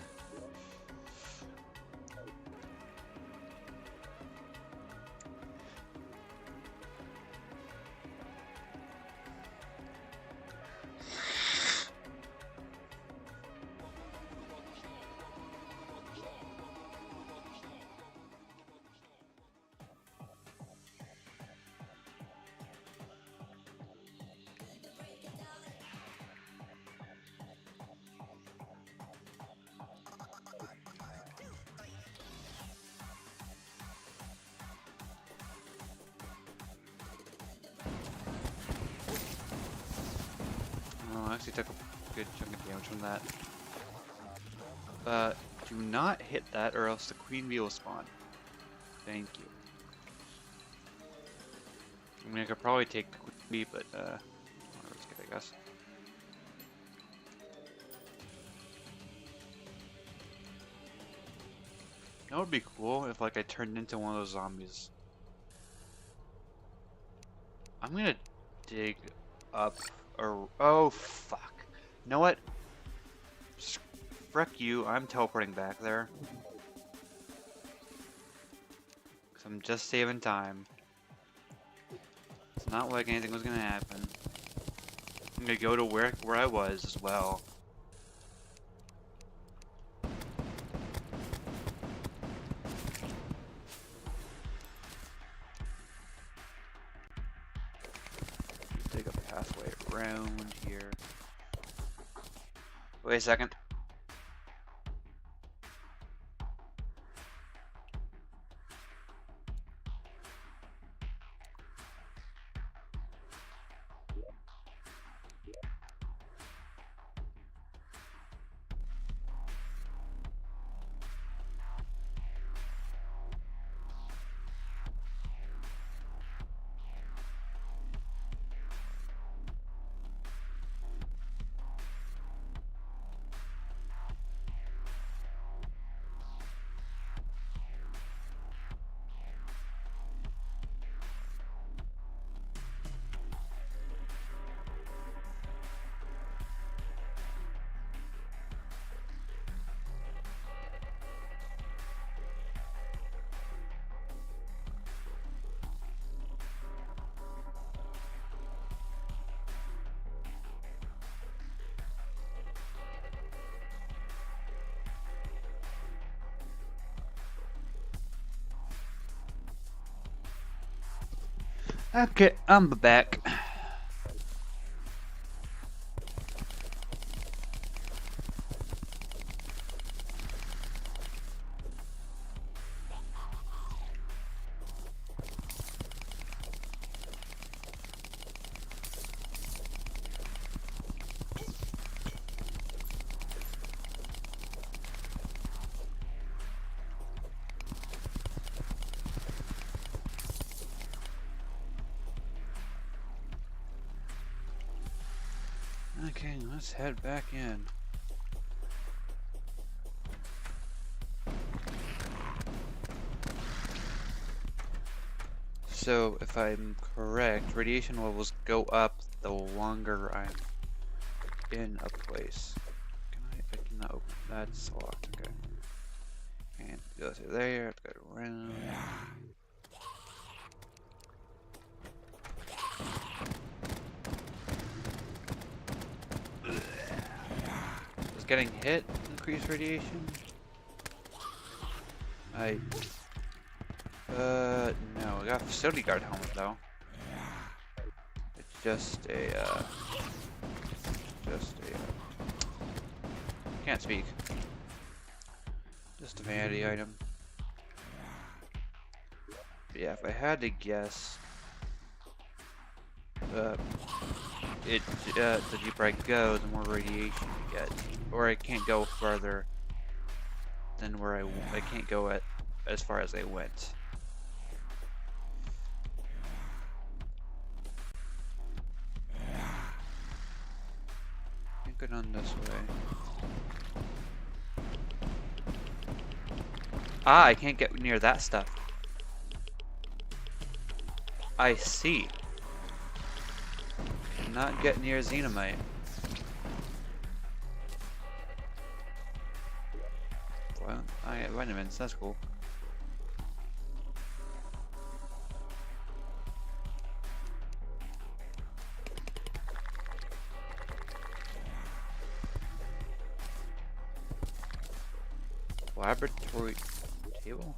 Foxy took a good chunk of damage from that. Do not hit that or else the queen bee will spawn. Thank you. I mean, I could probably take the queen bee, but I'll risk it, I guess. That would be cool if like I turned into one of those zombies. I'm gonna dig up or oh fuck. You know what? Frick you, I'm teleporting back there. Cause I'm just saving time. It's not like anything was gonna happen. I'm gonna go to where I was as well. Dig a pathway around here. Wait a second. Okay, I'm back. Okay, let's head back in. So, if I'm correct, radiation levels go up the longer I'm in a place. I cannot open that's locked, okay. And go through there, go around. Does getting hit increase radiation? No, I got a facility guard helmet though. It's just a, can't speak. Just a vanity item. But yeah, if I had to guess, the deeper I go, the more radiation I get. Or I can't go further than where I can't go as far as I went. Can't go down this way. Ah, I can't get near that stuff. I see. Cannot get near Xenomite. Well, I get vitamins, that's cool. Laboratory table?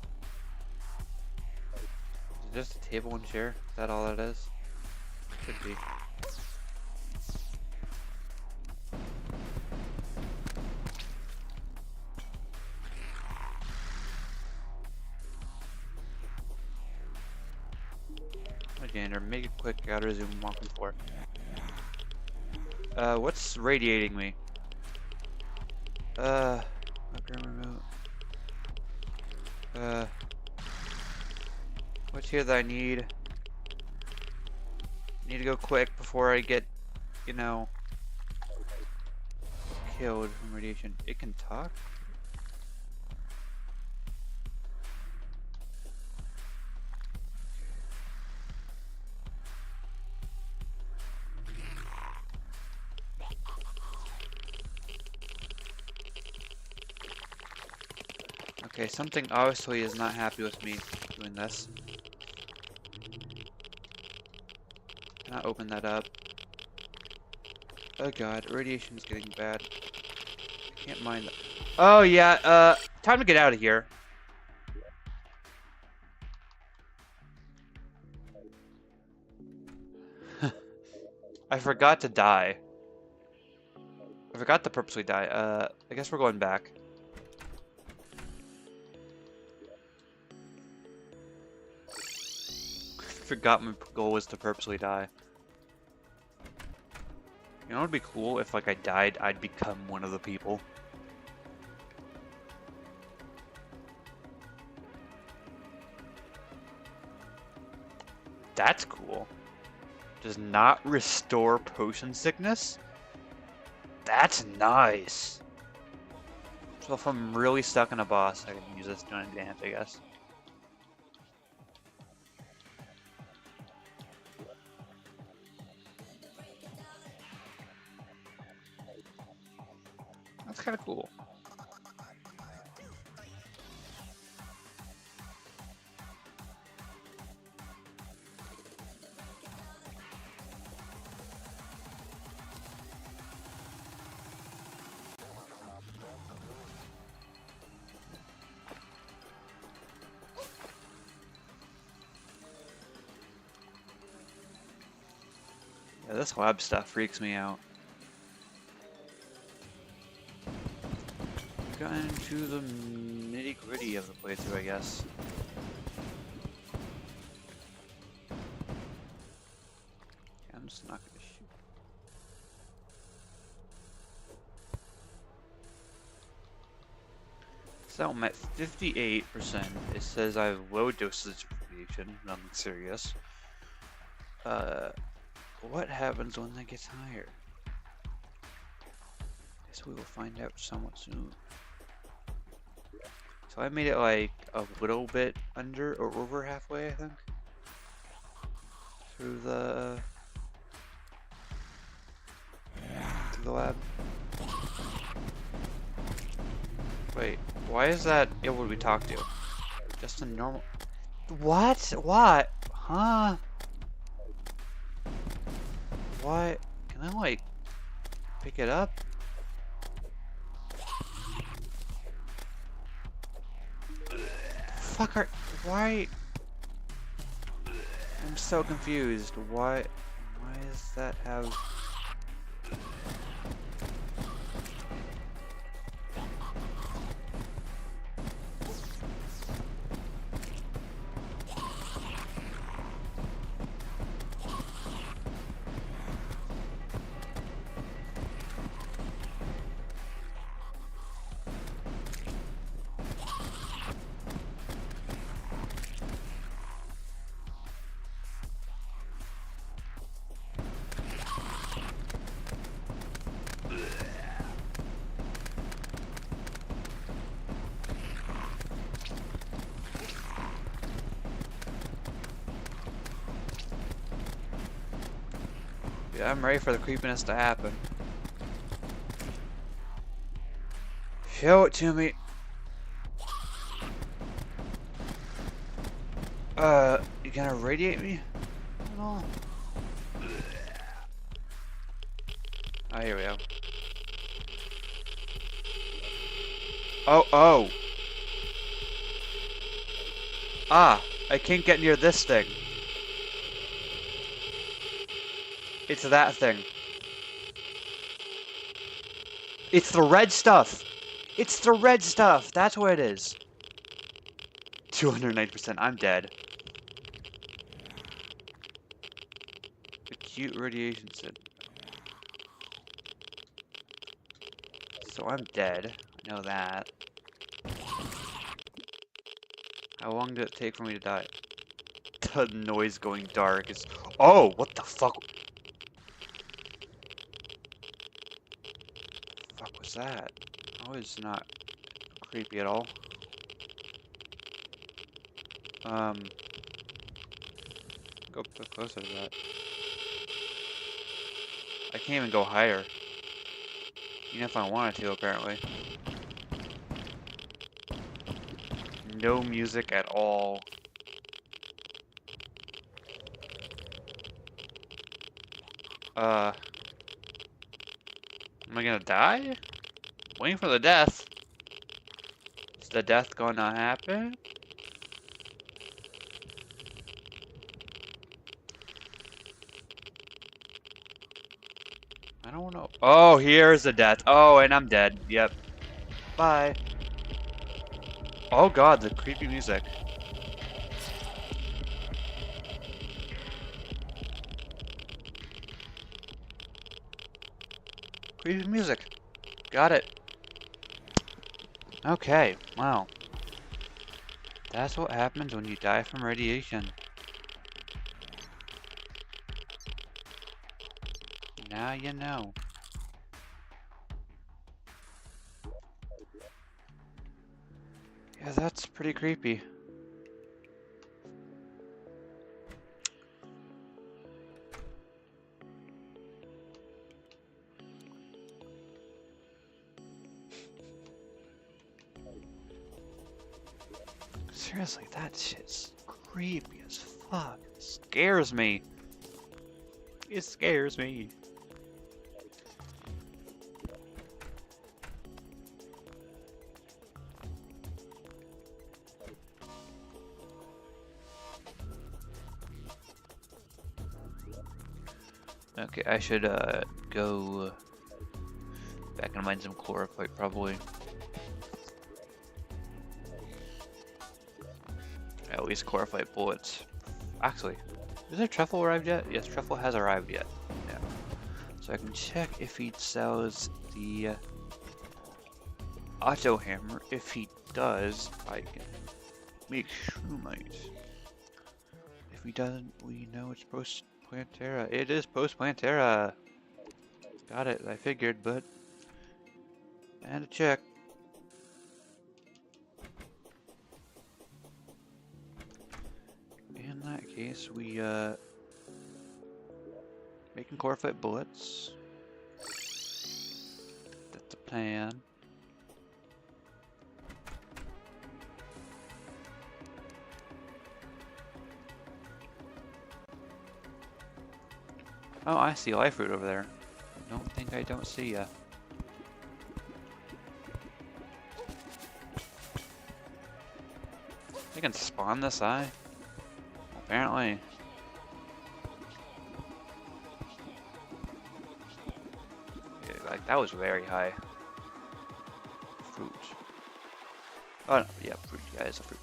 Is it just a table and chair? Is that all it is? Could be. Again, or make it quick, gotta resume walking floor. What's radiating me? Background remote. What's here that I need? Need to go quick before I get, you know, killed from radiation. It can talk? Okay, something obviously is not happy with me doing this. Can I open that up? Oh god, radiation is getting bad. I can't mind that. Oh yeah, time to get out of here. I forgot to die. I forgot to purposely die. I guess we're going back. Forgot my goal was to purposely die. You know what would be cool if, like, I died, I'd become one of the people. That's cool. Does not restore potion sickness? That's nice. So if I'm really stuck in a boss, I can use this to an advantage, I guess. That's kind of cool. Yeah, this lab stuff freaks me out. Gotten into the nitty-gritty of the playthrough, I guess. Yeah, I'm just not gonna shoot. So I'm at 58%. It says I have low dosage of radiation, nothing serious. What happens when that gets higher? Guess we will find out somewhat soon. So I made it like a little bit under or over halfway, I think. Through the lab. Wait, why is that able to be talked to? Just a normal. What? What? Huh? What? Can I like pick it up? Fuck are, why? I'm so confused. Why does that have? Yeah, I'm ready for the creepiness to happen. Show it to me. You gonna radiate me at all? Oh, here we go. Oh. Ah, I can't get near this thing. It's that thing. It's the red stuff. It's the red stuff. That's what it is. 209%. I'm dead. Acute radiation syndrome. So I'm dead. I know that. How long did it take for me to die? The noise going dark is... Oh, what the fuck? Fuck was that? Oh, it's not creepy at all. Go closer to that. I can't even go higher. Even if I wanted to, apparently. No music at all. Am I gonna die? Waiting for the death. Is the death gonna happen? I don't know. Oh, here's the death. Oh, and I'm dead. Yep. Bye. Oh god, the creepy music. Creepy music. Got it. Okay, wow. That's what happens when you die from radiation. Now you know. Yeah, that's pretty creepy. Seriously, that shit's creepy as fuck. It scares me. It scares me. Okay, I should go back and mine some chlorophyte probably. At least chlorophyte bullets. Actually, is there truffle arrived yet? Yes, truffle has arrived yet. Yeah. So I can check if he sells the auto hammer. If he does, I can make shroomite. If he doesn't, we know it's post Plantera. It is post Plantera. Got it. I figured, but and a check. In that case, we making chlorophyte bullets. That's the plan. Oh, I see life root over there. Don't think I don't see ya. I can spawn this eye? Apparently. Yeah, like, that was very high. Fruit. Oh, no, yeah, fruit. Yeah, it's a fruit.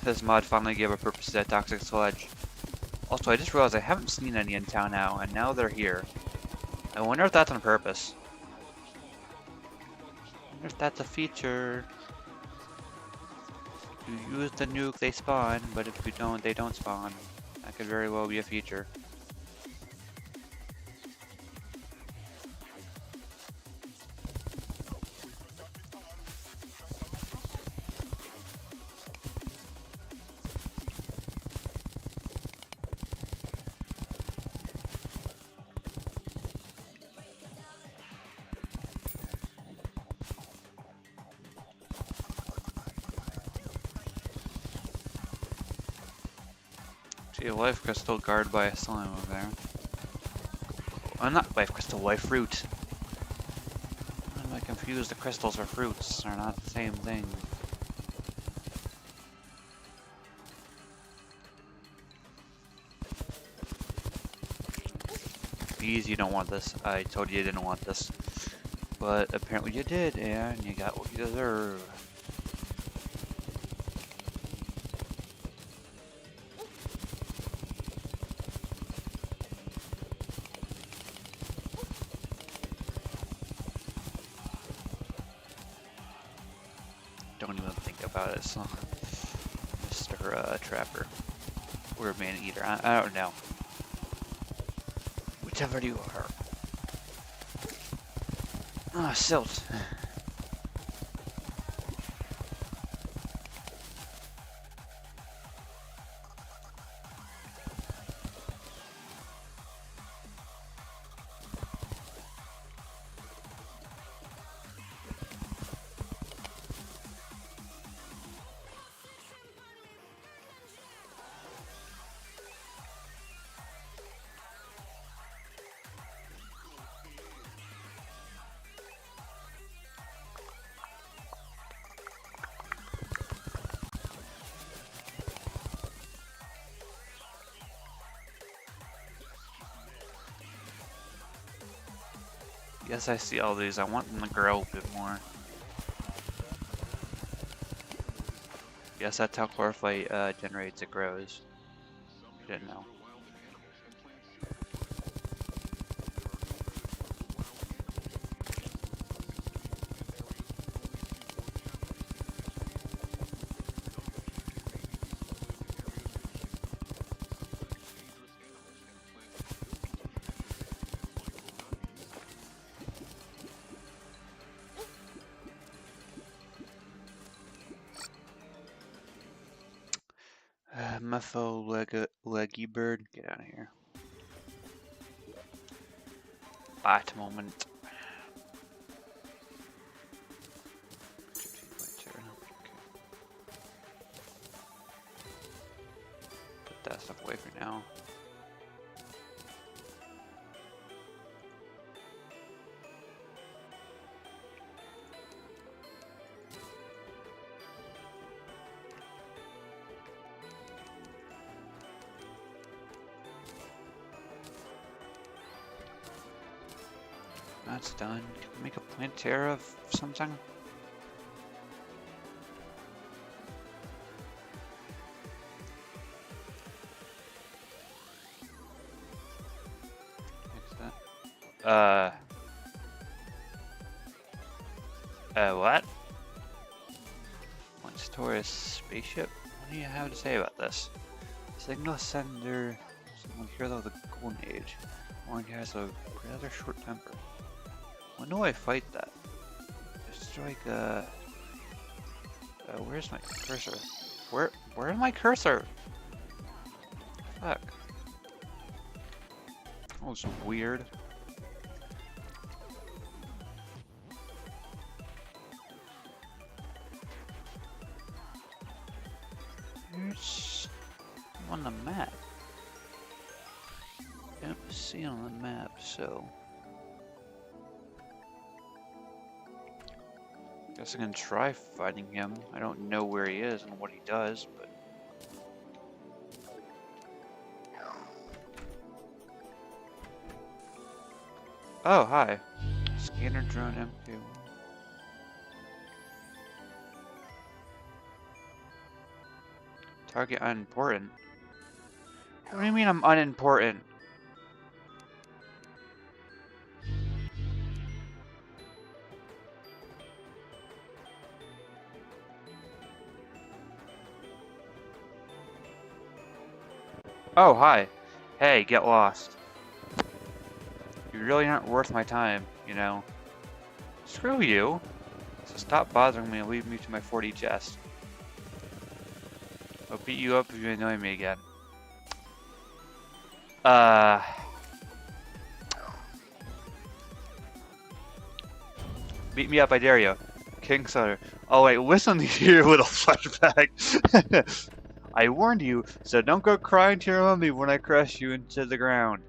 This mod finally gave a purpose to that toxic sludge. Also, I just realized I haven't seen any in town now, and now they're here. I wonder if that's on purpose. I wonder if that's a feature. If you use the nuke, they spawn, but if you don't, they don't spawn. That could very well be a feature. See a life crystal guarded by a slime over there. Oh, not life crystal, life fruit. I'm like confused, the crystals are fruits, they're not the same thing. Bees, you don't want this. I told you you didn't want this. But apparently you did, and you got what you deserve. Don't even think about it, so Mr. Trapper. Or Man-Eater, I don't know. Whichever you are. Ah, silt. Yes, I see all these. I want them to grow a bit more. Yes, that's how chlorophyte generates. It grows. You didn't know. Leggy bird, get out of here. Bat moment. Put that stuff away for now. That's done. Can we make a Plantera of something? Fix that. What? Once Taurus spaceship? What do you have to say about this? Signal sender. Someone hero of the Golden Age. One has a rather short temper. When do I fight that? Strike, where's my cursor? Where's my cursor? Fuck. That was weird. It's on the map. I don't see on the map, so. Guess I can try fighting him. I don't know where he is and what he does, but... Oh, hi. Scanner drone MQ. Target unimportant. What do you mean I'm unimportant? Oh, hi. Hey, get lost. You really aren't worth my time, you know. Screw you. So stop bothering me and leave me to my 40 chest. I'll beat you up if you annoy me again. Beat me up, I dare you. King Sutter. Oh wait, listen to your little flashback. I warned you, so don't go crying to your mummy when I crush you into the ground.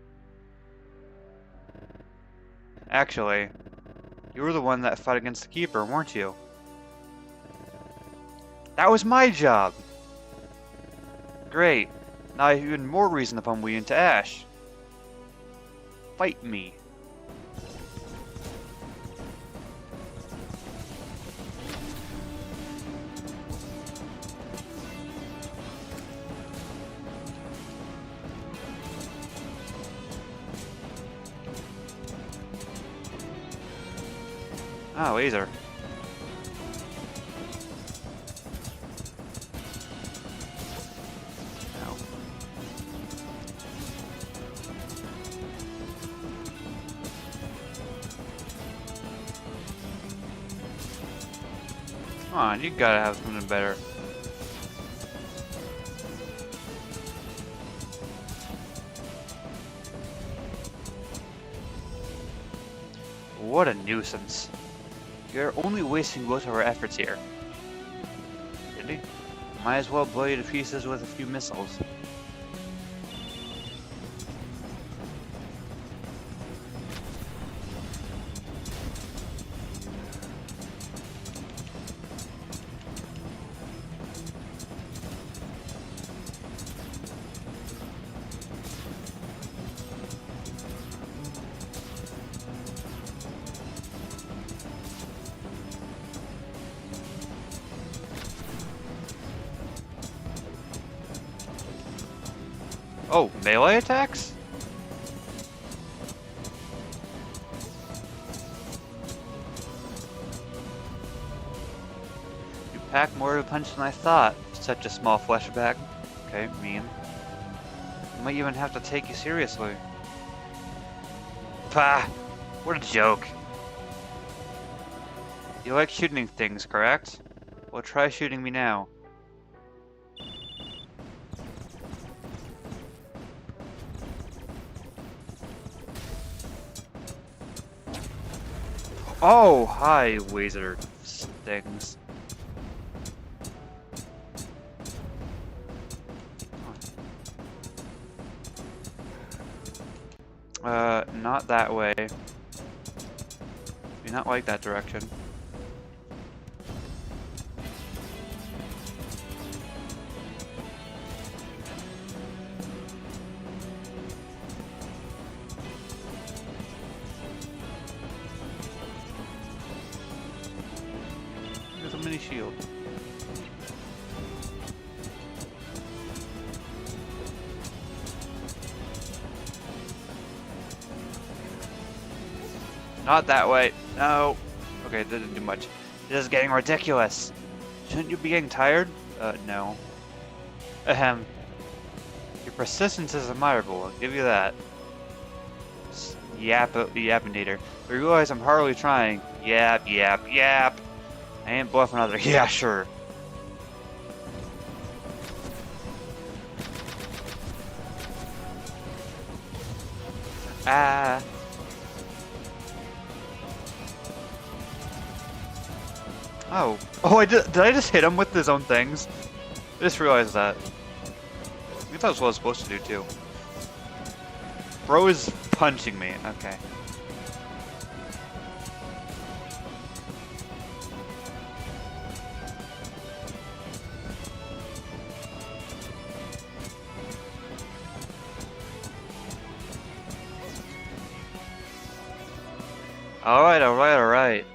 Actually, you were the one that fought against the Keeper, weren't you? That was my job! Great. Now I have even more reason to pummel you into ash. Fight me. Ah, laser. Ow. Come on, you gotta have something better. What a nuisance. You're only wasting both of our efforts here. Really? Might as well blow you to pieces with a few missiles. Oh, melee attacks? You pack more of a punch than I thought. Such a small flesh bag. Okay, mean. I might even have to take you seriously. Pah! What a joke. You like shooting things, correct? Well, try shooting me now. Oh, hi, Withered things. Not that way. Do not like that direction. There's a mini shield. Not that way. No. Okay, that didn't do much. This is getting ridiculous. Shouldn't you be getting tired? No. Ahem. Your persistence is admirable, I'll give you that. Yapinator. But you realize I'm hardly trying. Yap. I ain't bluffing either. Yeah, sure. Ah. Oh. Oh, did I just hit him with his own things? I just realized that. I think that's what I was supposed to do too. Bro is punching me. Okay. Alright.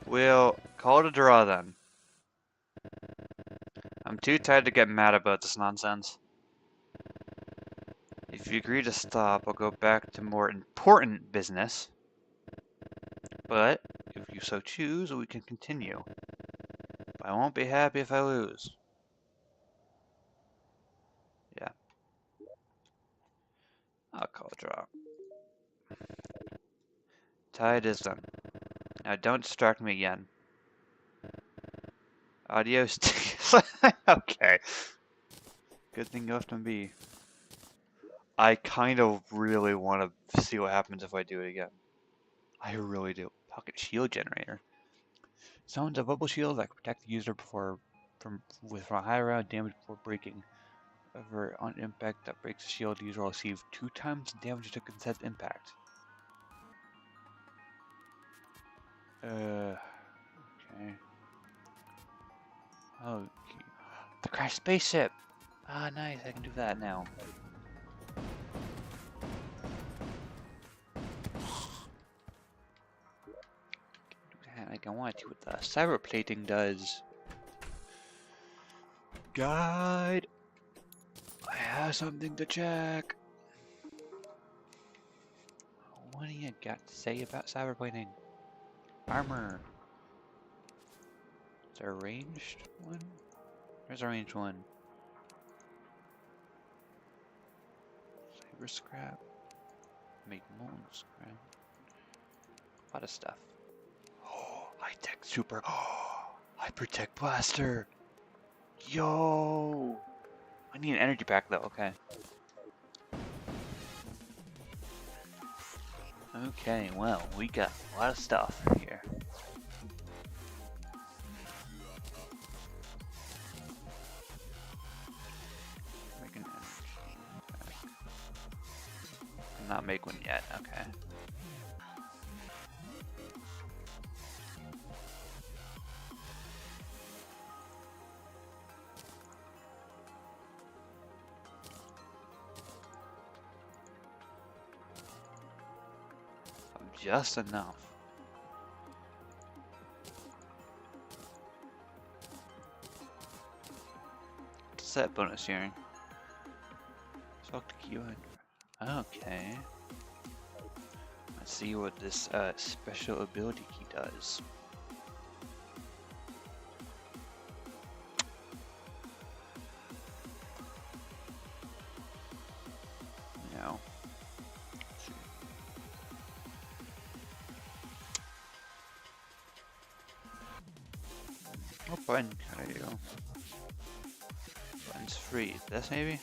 We'll call it a draw then. I'm too tired to get mad about this nonsense. If you agree to stop, I'll go back to more important business. But, if you so choose, we can continue. But I won't be happy if I lose. Yeah. I'll call a draw. Tie it is done. Now don't distract me again. Adios. Okay. Good thing you left him be. I kind of really want to see what happens if I do it again. I really do. Pocket shield generator. Summons a bubble shield that can protect the user from high round damage before breaking. However, on impact that breaks the shield, the user will receive 2 times the damage to consent impact. Okay. Oh, the crashed spaceship! Ah, nice, I can do that now. Like I want to what the cyber plating does. Guide! I have something to check. What do you got to say about cyber plating? Armor. Is there a ranged one? Where's our ranged one? Saber scrap. Make molten scrap. A lot of stuff. Oh, high tech super. Oh, hypertech blaster. Yo. I need an energy pack though. Okay. Okay, well, we got a lot of stuff here. Make an energy pack. Not make one yet, okay. Just enough. Set bonus hearing. Talk to Q. Okay. Let's see what this special ability key does. No. Oh, button. There you go. Button's free. This maybe?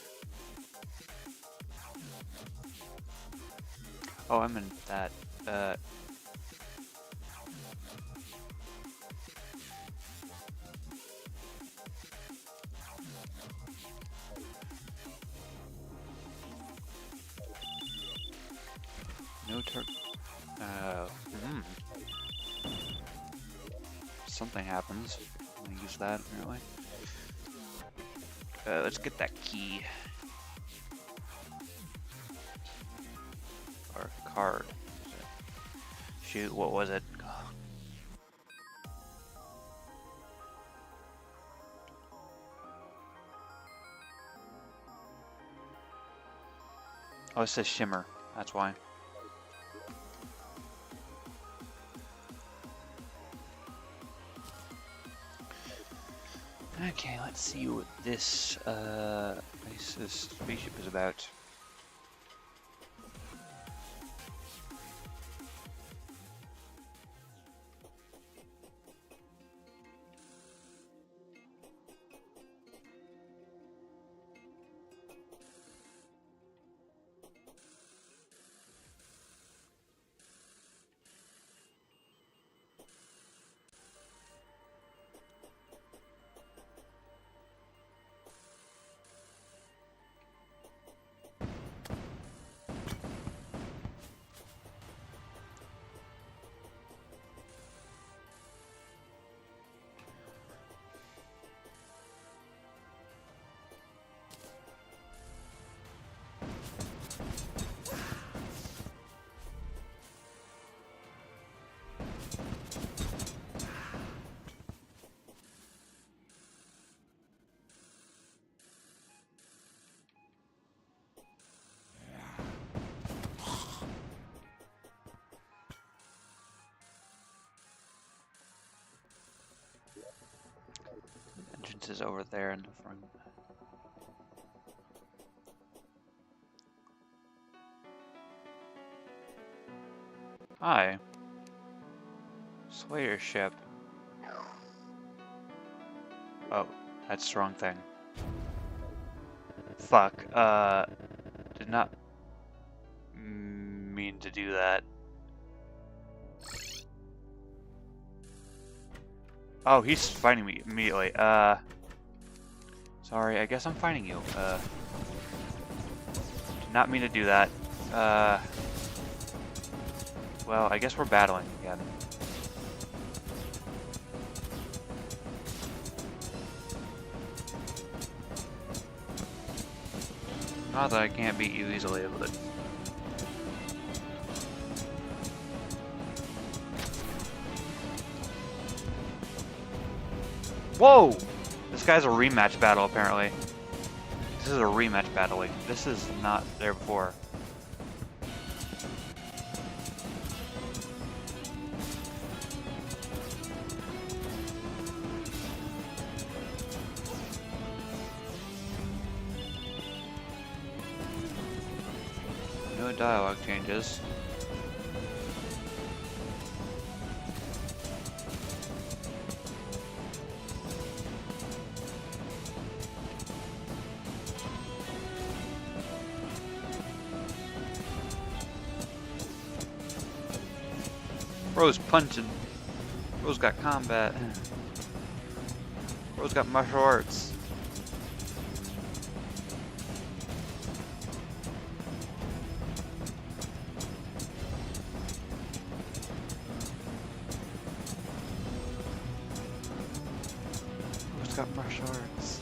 Oh, I'm in that. No turn. Something happens. I'm gonna use that apparently. Let's get that key. Or card. Shoot, what was it? Oh, it says shimmer. That's why. Okay, let's see what this spaceship is about. Entrance is over there in the front. Hi. Slayer ship. Oh, that's the wrong thing. Fuck. Did not mean to do that. Oh, he's fighting me immediately. Sorry, I guess I'm fighting you. Did not mean to do that. Well, I guess we're battling again. Not that I can't beat you easily, but... Whoa! This guy's a rematch battle, apparently. This is a rematch battle. Like, this is not there before. No dialogue changes. Bro's punching. Bro's got combat. Bro's got martial arts. Bro's got martial arts.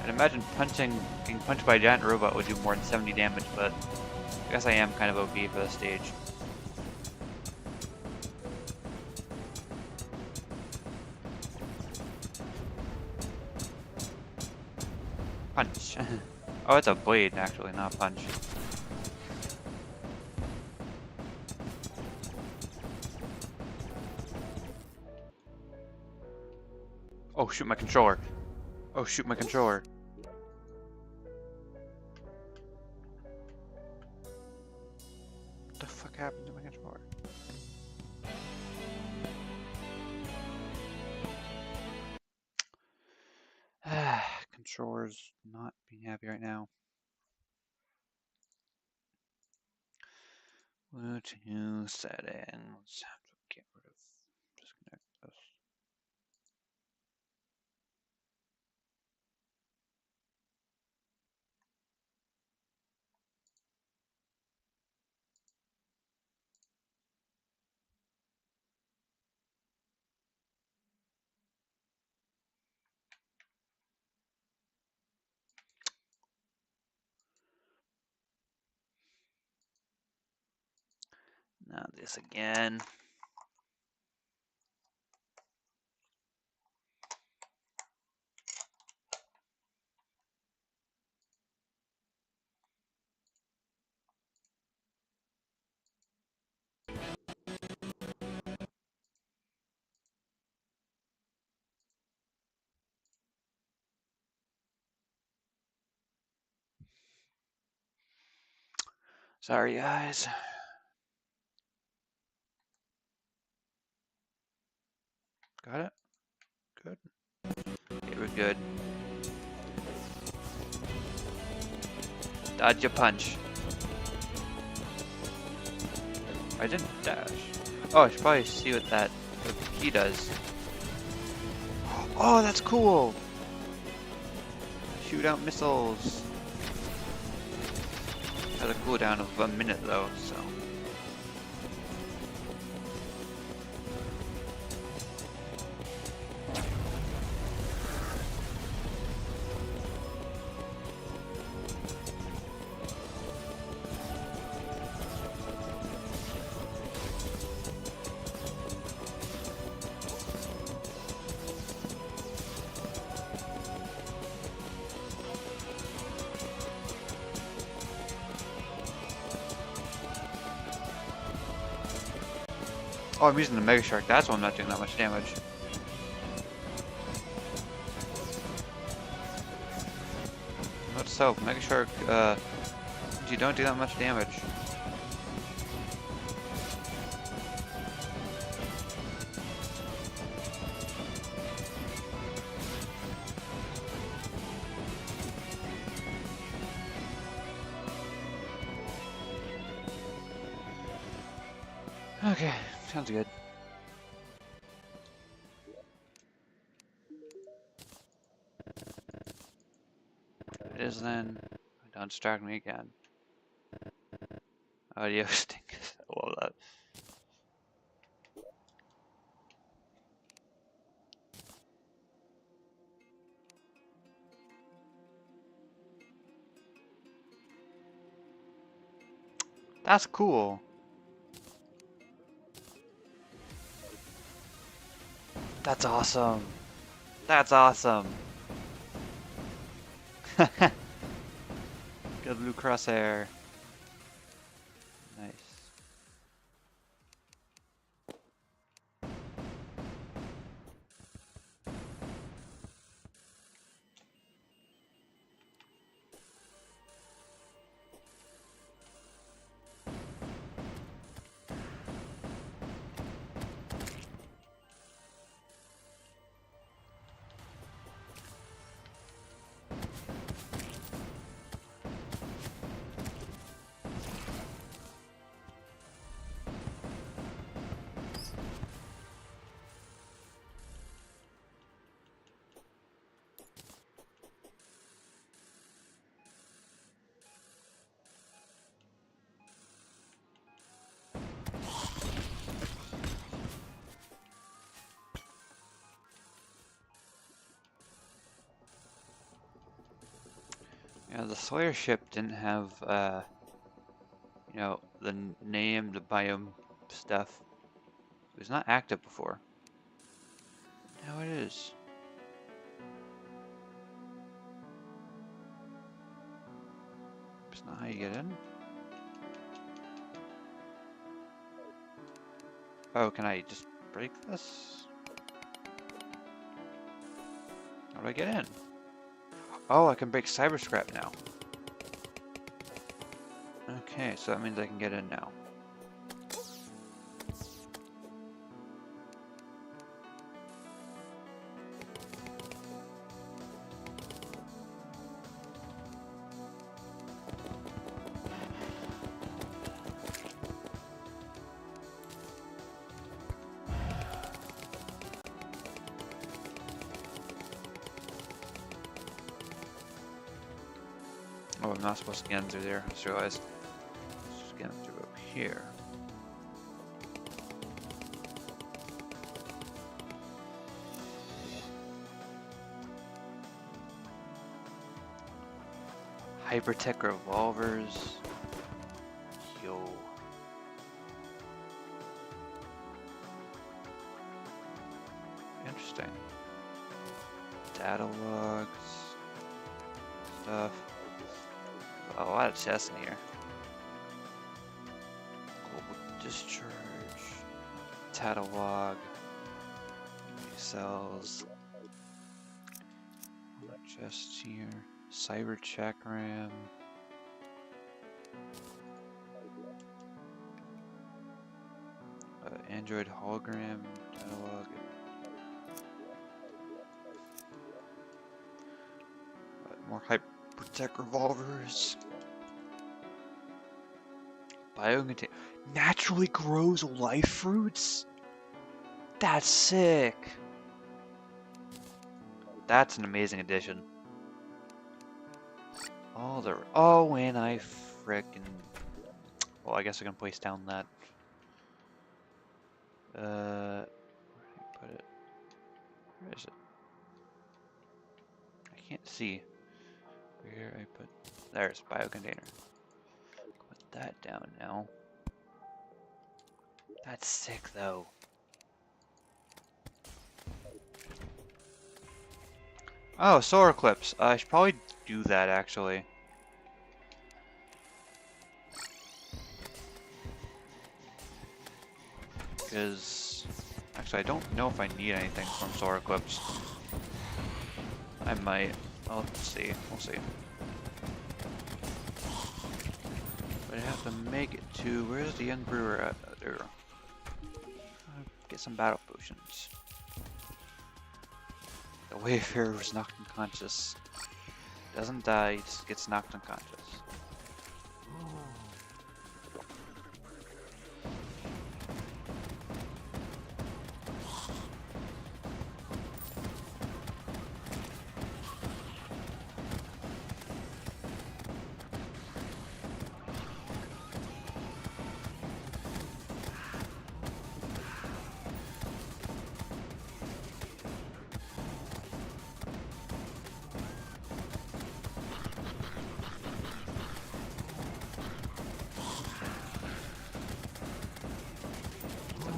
I'd imagine getting punched by a giant robot would do more than 70 damage, but I guess I am kind of OP for this stage. Punch. Oh, it's a blade, actually, not a punch. Oh, shoot my controller. Oh, shoot my controller. What the fuck happened to my controller? Controller's not being happy right now. WADTU settings. Get rid of. Disconnect this. Now this again. Sorry, guys. Got it? Good. Okay, we're good. Dodge your punch. I didn't dash. Oh, I should probably see what that key does. Oh, that's cool! Shoot out missiles. Has a cooldown of 1 minute though, so. Oh, I'm using the Mega Shark. That's why I'm not doing that much damage. Note so, Mega Shark, you don't do that much damage. Okay, sounds good. It is then. Don't distract me again. Audio stinks. I love that. That's cool. That's awesome. That's awesome. Good blue crosshair. Nice. Yeah, the Slayer ship didn't have, you know, the name, the biome stuff. It was not active before. Now it is. It's not how you get in. Oh, can I just break this? How do I get in? Oh, I can break cyber scrap now. Okay, so that means I can get in now. Oh, I'm not supposed to get in through there. I just realized. Let's just get in through up here. Hypertech revolvers. Yo. Interesting. Data logs. Stuff. A lot of chests in here. Global discharge. Catalog. Cells. Chests here. Cyber chakram. Android hologram. Catalog. More hypertech revolvers. Biome naturally grows life fruits? That's sick. That's an amazing addition. Oh, and I frickin'. Well, I guess I can place down that. Where did I put it? Where is it? I can't see. Where I put. There's bio container. Put that down now. That's sick though. Oh, solar eclipse. I should probably do that actually. Because actually I don't know if I need anything from solar eclipse. I might. Well, let's see. We'll see. But I have to make it to. Where's the young brewer at? There. Get some battle potions. The Wayfarer was knocked unconscious. Doesn't die, he just gets knocked unconscious.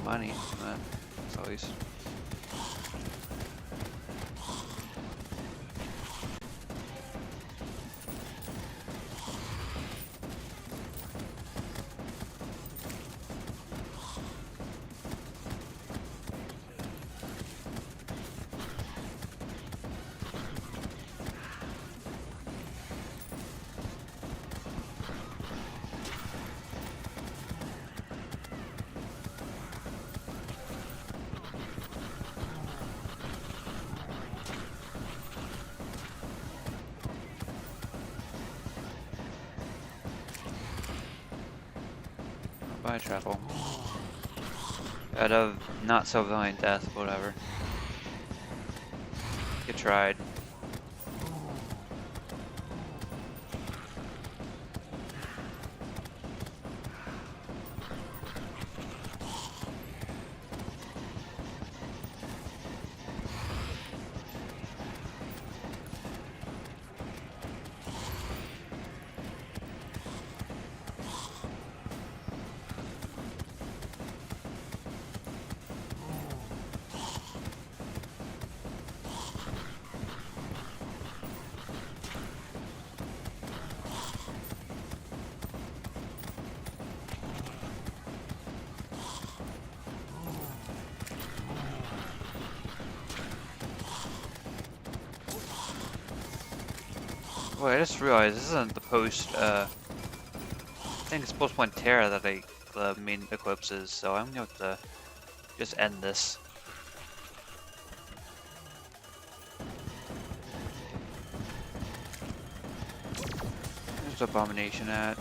Money, that's always by trouble. Out of not so violent death, whatever. You tried. Wait, I just realized this isn't the post, I think it's post 1 Terra that the main eclipse is, so I'm going to just end this. There's Abomination at.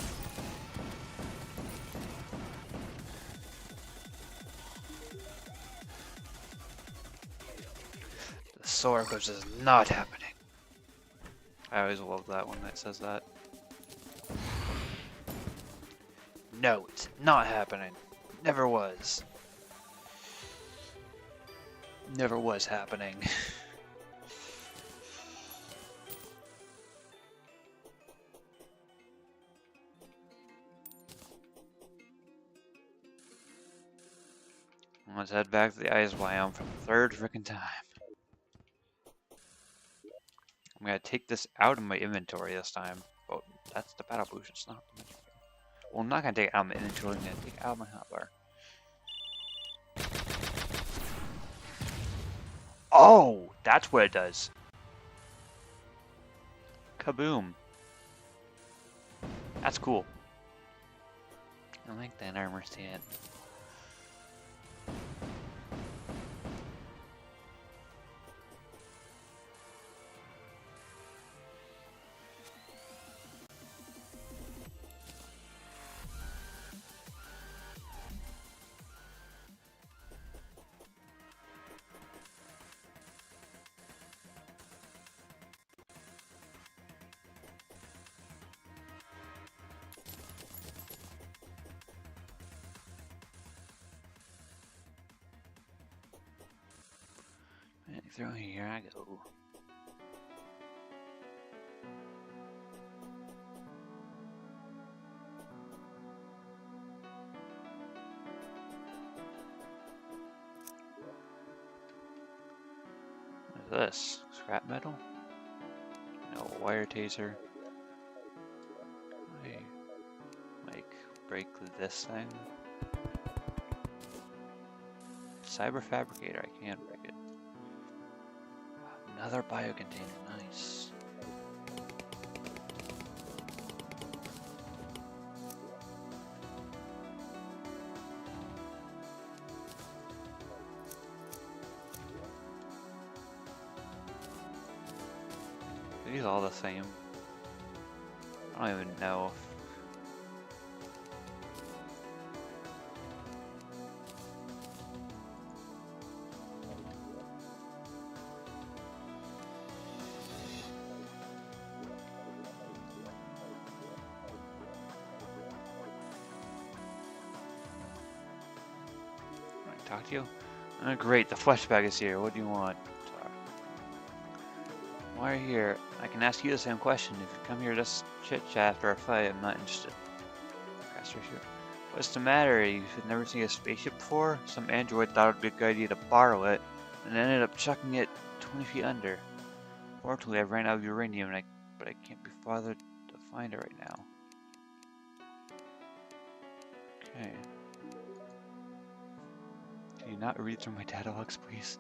The solar eclipse is not happening. I always love that one that says that. No, it's not happening. Never was. Never was happening. Let's head back to the ice biome for the third frickin' time. I'm gonna take this out of my inventory this time. Oh, that's the battle boost, it's not the inventory. Well, I'm not gonna take it out of my inventory, I'm gonna take it out of my hotbar. Oh, that's what it does. Kaboom. That's cool. I like that armor stand. Through here I go. What is this? Scrap metal? No, wire taser. Wait, like break this thing? Cyber fabricator, I can't break it. Another bio container, nice. Are these all the same? I don't even know. Talk to you? Oh, great, the flesh bag is here. What do you want? Why are you here? I can ask you the same question. If you come here to chit-chat after a fight, I'm not interested. What's the matter? You've never seen a spaceship before? Some android thought it would be a good idea to borrow it, and ended up chucking it 20 feet under. Fortunately, I ran out of uranium, but I can't be bothered to find it right now. Okay. Can you not read through my data logs, please?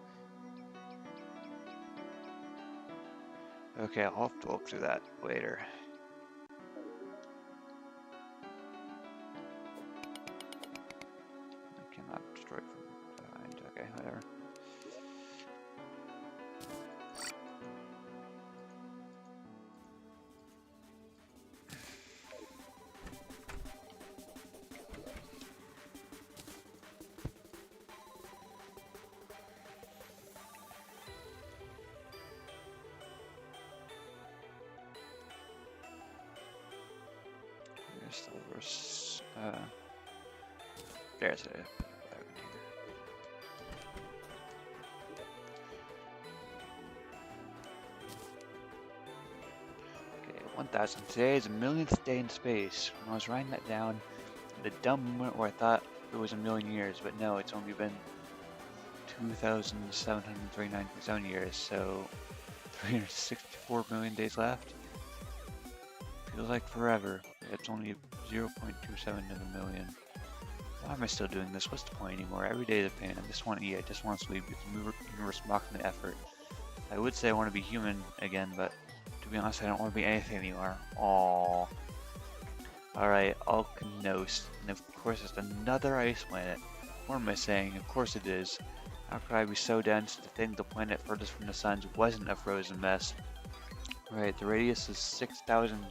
Okay, I'll have to look through that later. I cannot destroy it from behind. Okay, whatever. Where's the reverse? There's it. Okay, 1,000. Today is the millionth day in space. When I was writing that down, the dumb moment where I thought it was a million years, but no, it's only been 2,739 years, so 364 million days left. Feels like forever. It's only 0.27 in a million. Why am I still doing this? What's the point anymore? Every day is a pain. I just want to eat. I just want to sleep. It's the universe mocking the effort. I would say I want to be human again, but to be honest, I don't want to be anything anymore. Aww. Alright, Alchemist. And of course, it's another ice planet. What am I saying? Of course it is. How could I be so dense to think the planet furthest from the sun wasn't a frozen mess? Right, the radius is 6,000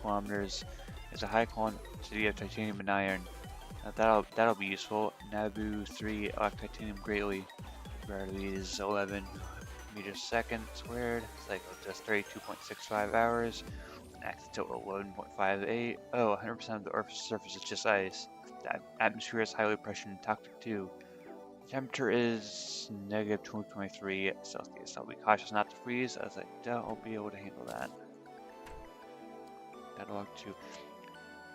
kilometers. It's a high quantity of titanium and iron. That'll be useful. Naboo 3 titanium greatly. Gravity is 11 meters a second squared. Cycle just 32.65 hours. Active total 11.58. Oh, 100% of the Earth's surface is just ice. The atmosphere is highly pressured and toxic too. The temperature is negative 223 Celsius. I'll be cautious not to freeze, as I doubt I'll be able to handle that. Catalog 2.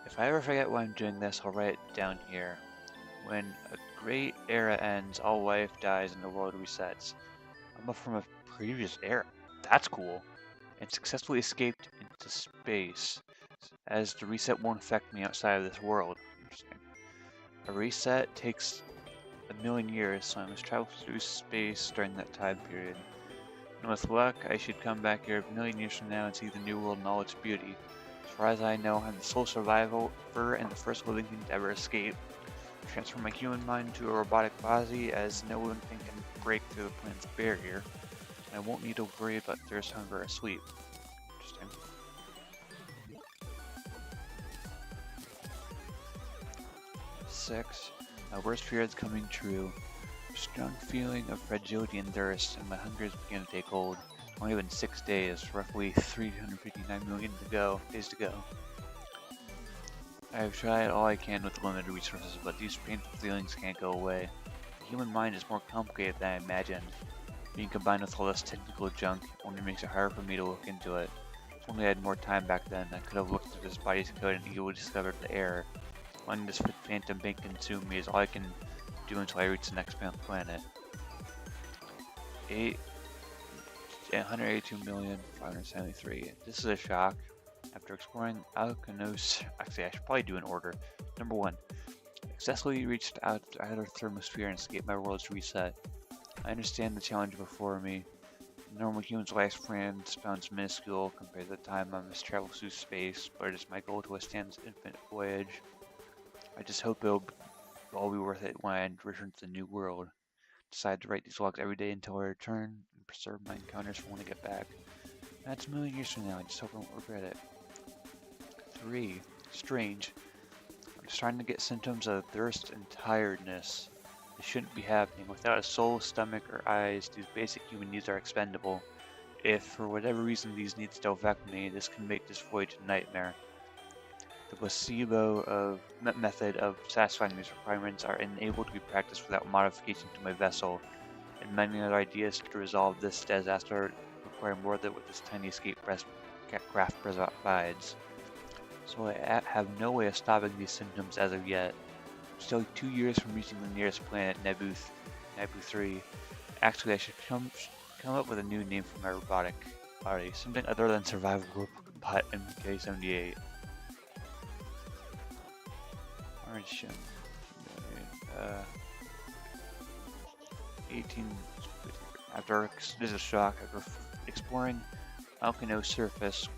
If I ever forget why I'm doing this, I'll write it down here. When a great era ends, all life dies and the world resets. I'm up from a previous era. That's cool. And successfully escaped into space, as the reset won't affect me outside of this world. Interesting. A reset takes a million years, so I must travel through space during that time period. And with luck, I should come back here a million years from now and see the new world in all its beauty. As far as I know, I'm the sole survivor and the first living thing to ever escape. Transfer my human mind to a robotic body, as no living thing can break through the planet's barrier. I won't need to worry about thirst, hunger, or sleep. Interesting. Six. My worst fear is coming true. A strong feeling of fragility and thirst, and my hunger is beginning to take hold. It's only been 6 days, roughly 359 million days to go. I've tried all I can with limited resources, but these painful feelings can't go away. The human mind is more complicated than I imagined. Being combined with all this technical junk only makes it harder for me to look into it. If only I had more time back then, I could have looked through this body's code and easily discovered the error. Letting this phantom bank consume me is all I can do until I reach the next planet. 182,573. This is a shock. After exploring Alchemist, actually I should probably do an order. Number 1. Successfully reached out the outer thermosphere and escaped my world's reset. I understand the challenge before me. The normal human's lifespan sounds minuscule compared to the time I must travel through space, but it is my goal to withstand this infinite voyage. I just hope it'll all be worth it when I return to the new world. Decide to write these logs every day until I return, and preserve my encounters for when I get back. That's a million years from now, I just hope I won't regret it. 3. Strange. I'm starting to get symptoms of thirst and tiredness. This shouldn't be happening. Without a soul, stomach, or eyes, these basic human needs are expendable. If, for whatever reason, these needs still affect me, this can make this voyage a nightmare. The placebo method of satisfying these requirements are unable to be practiced without modification to my vessel, and many other ideas to resolve this disaster require more than what this tiny escape craft provides. So I have no way of stopping these symptoms as of yet. Still 2 years from reaching the nearest planet, Naboo 3. Actually, I should come up with a new name for my robotic body, something other than Survival Robot MK78. Orange 18. After this is a shock. After exploring Alchemist's surface,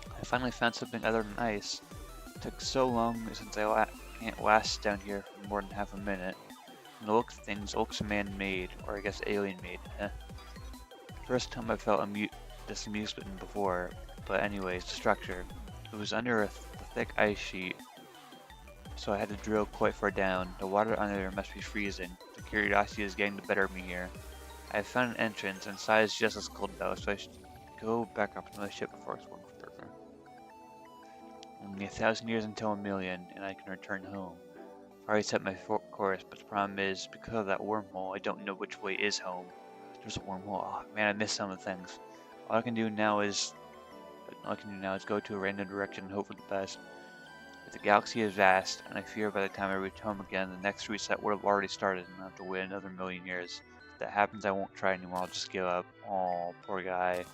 I finally found something other than ice. It took so long since I can't last down here for more than half a minute. From the look of things, it looks man-made, or I guess alien-made. First time I felt this amusement before, but anyways, the structure. It was under a thick ice sheet, so I had to drill quite far down. The water under there must be freezing. The curiosity is getting the better of me here. I have found an entrance, and size is just as cold though, so I should go back up to the ship before exploring further. Only 1,000 years until 1,000,000, and I can return home. I already set my course, but the problem is, because of that wormhole, I don't know which way is home. There's a wormhole. Oh, man, I missed some of the things. All I can do now is go to a random direction and hope for the best. But the galaxy is vast, and I fear by the time I reach home again, the next reset would have already started, and I'll have to wait another 1,000,000 years. If that happens, I won't try anymore. I'll just give up. Oh, poor guy.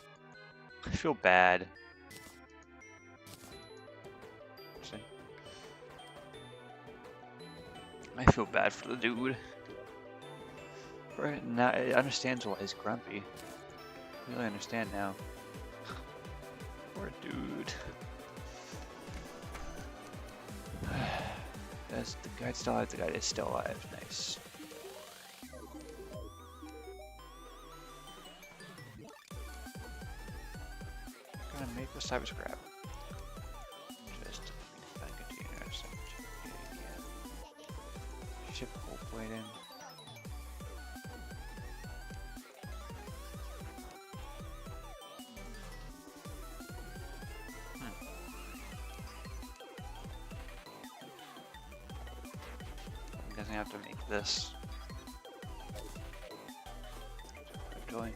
I feel bad. I feel bad for the dude. Right now, I understand why he's grumpy. I really understand now. Poor dude. That's the guy still alive. The guy is still alive. Nice. Gonna make the cyber scrap. Just find containers. Ship hope waiting. I'm guessing I have to make this. Doing.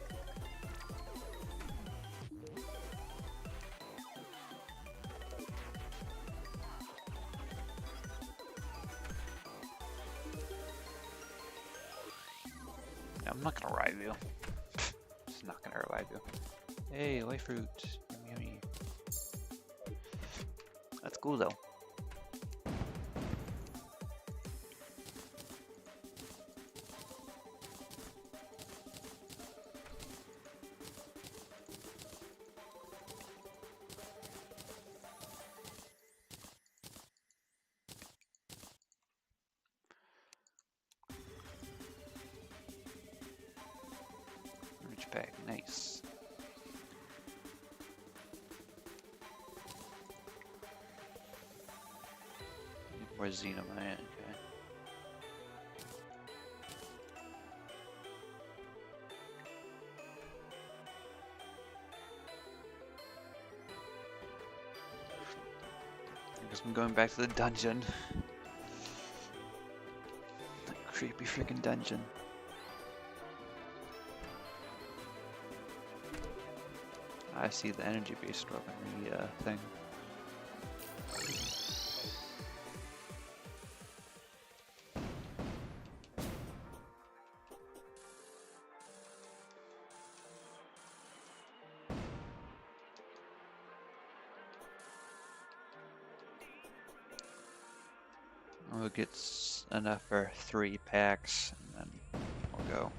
I'm not gonna revive you. Just not gonna revive you. Hey, life fruit. Yummy, yummy. That's cool though. Back, nice. More xenomite, okay. I guess I'm going back to the dungeon. That creepy freaking dungeon. I see the energy beast dropping the thing. We'll get enough for 3 packs, and then we'll go.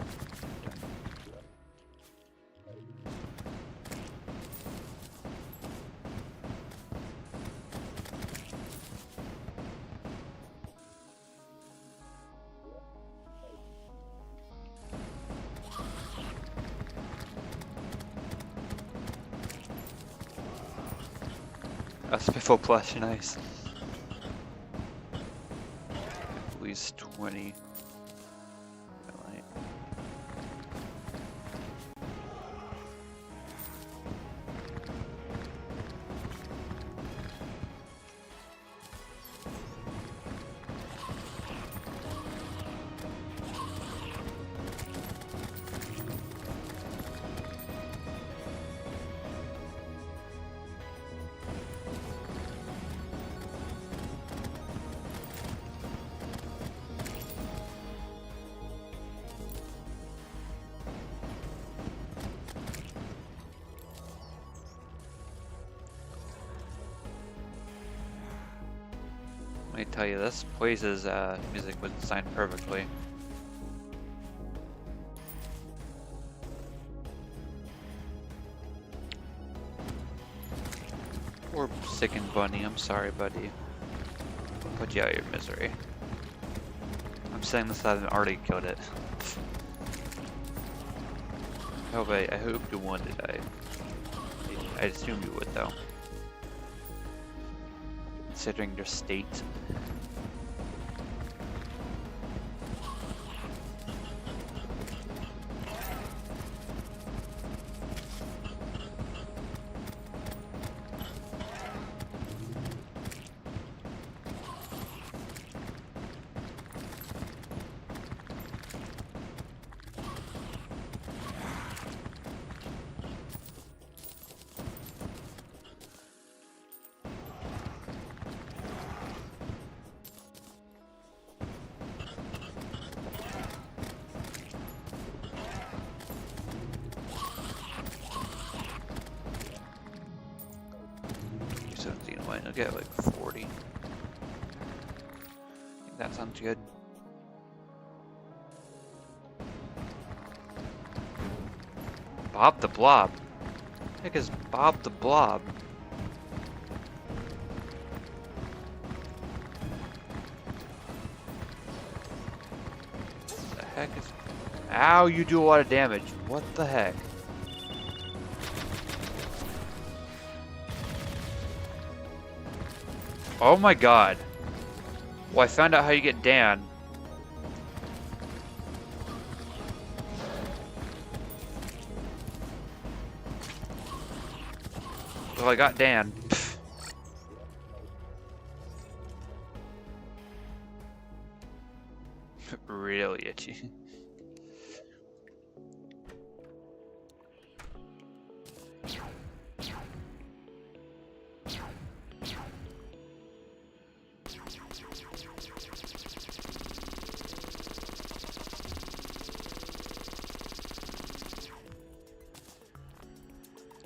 That's full plush, nice. At least 20. Let me tell you, this place's music was designed perfectly. Poor sickened bunny, I'm sorry, buddy. I'll put you out of your misery. I'm saying this, I haven't already killed it. I hope you wanted. I assumed you would, though. Considering their state. I'll get like 40. I think that sounds good. Bob the Blob. What the heck is Bob the Blob? What the heck is... Ow, you do a lot of damage. What the heck? Oh my god. Well, I found out how you get Dan. Well, I got Dan. Really itchy.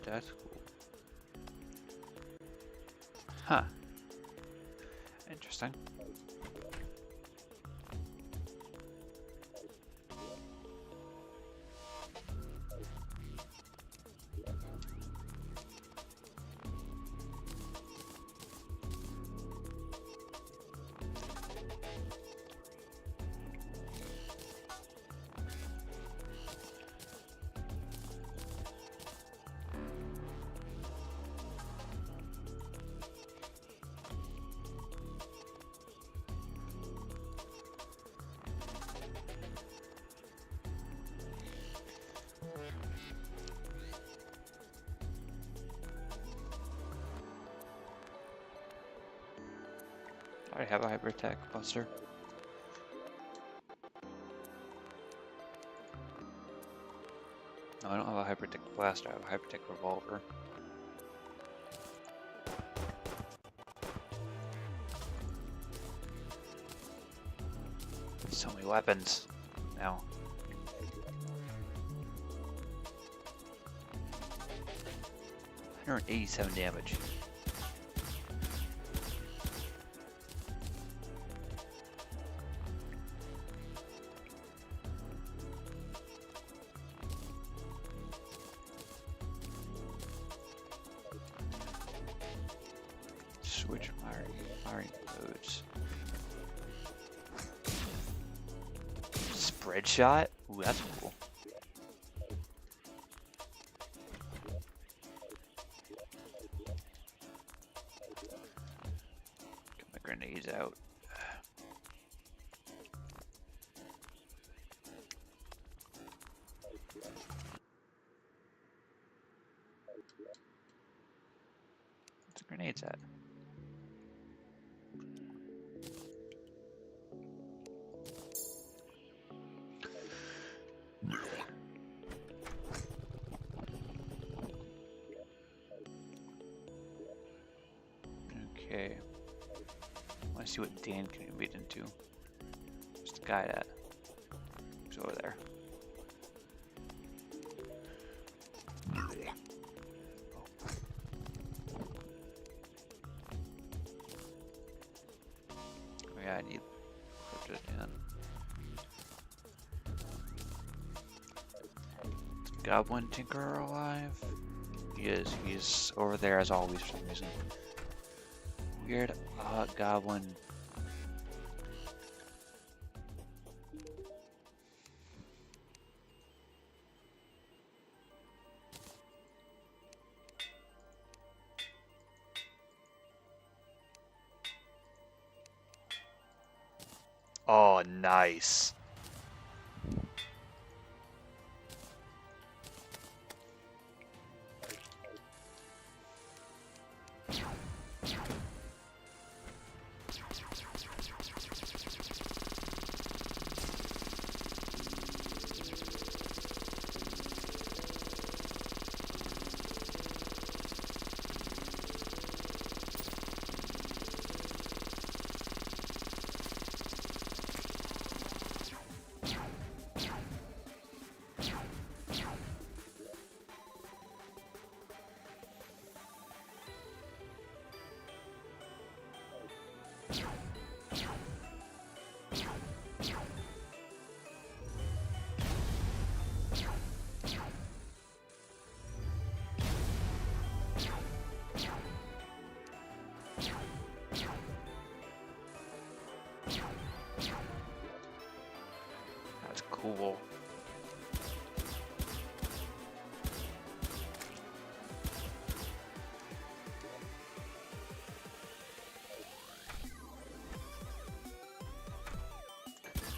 That's cool. Huh. Interesting. I have a hypertech buster. No, I don't have a hypertech blaster, I have a hypertech revolver. So many weapons now. $187 damage. Switch firing modes. Spread shot? Ooh, that's cool. Get my grenades out. What's the grenades at? Okay. I want to see what Dan can be made into. Where's the guy at? He's over there. Oh yeah, I need cryptid Dan. Goblin Tinkerer alive? He is. He's over there as always for some reason. Weird goblin. Oh, nice.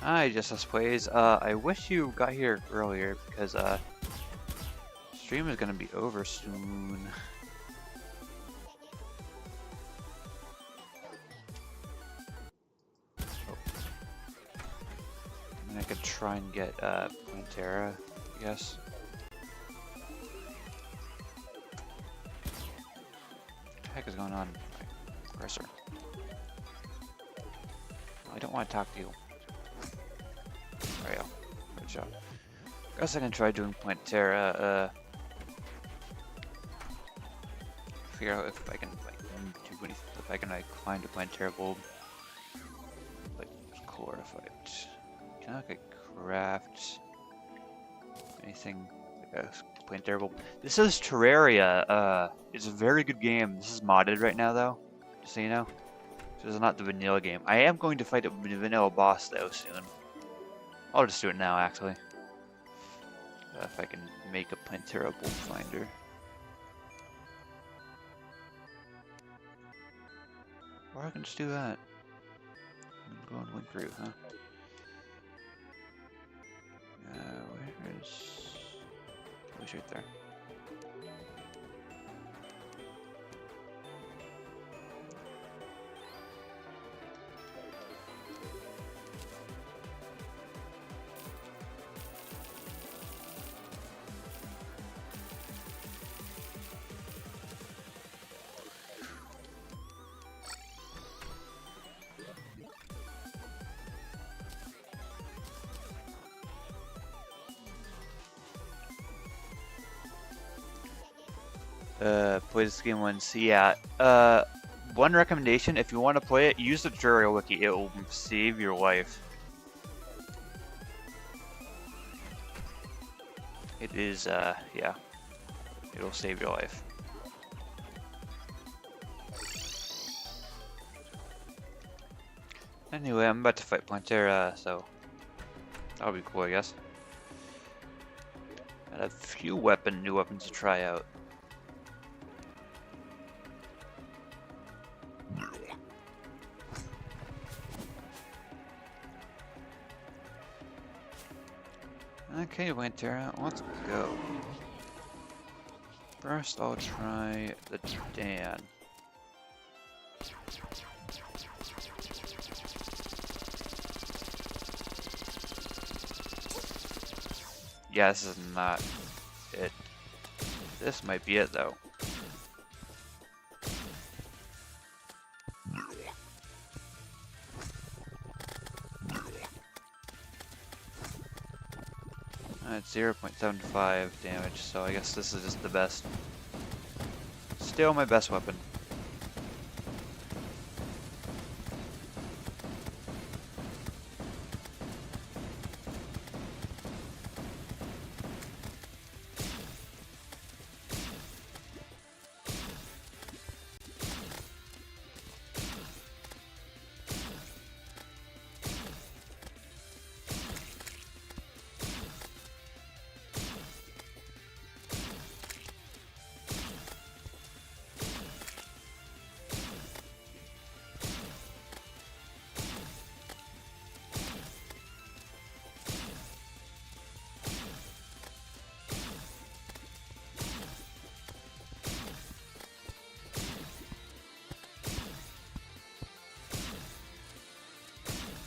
Hi, Justice Plays. I wish you got here earlier because stream is gonna be over soon. Oh. And I could try and get Terra, I guess. What the heck is going on? My cursor. I don't want to talk to you. There we go. Good job. Guess I can try doing Terra. Figure out if I can if I can like find a Terra bulb. Like chlorophyte. Can I like craft anything like a Terra bulb? This is Terraria. It's a very good game. This is modded right now though, just so you know. So this is not the vanilla game. I am going to fight a vanilla boss though soon. I'll just do it now actually. If I can make a Terra bulb finder. Or I can just do that. Go on link through, huh? Where is... Oh, it's right there. Play this game once. Yeah. One recommendation: if you want to play it, use the tutorial wiki. It will save your life. It is, yeah. It'll save your life. Anyway, I'm about to fight Plantera, so that'll be cool, I guess. Got a few new weapons to try out. Okay, Plantera, let's go. First, I'll try the Dan. Yeah, this is not it. This might be it, though. It's 0.75 damage, so I guess this is just the best. Still my best weapon.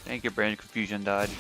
Thank you, brain confusion dodge.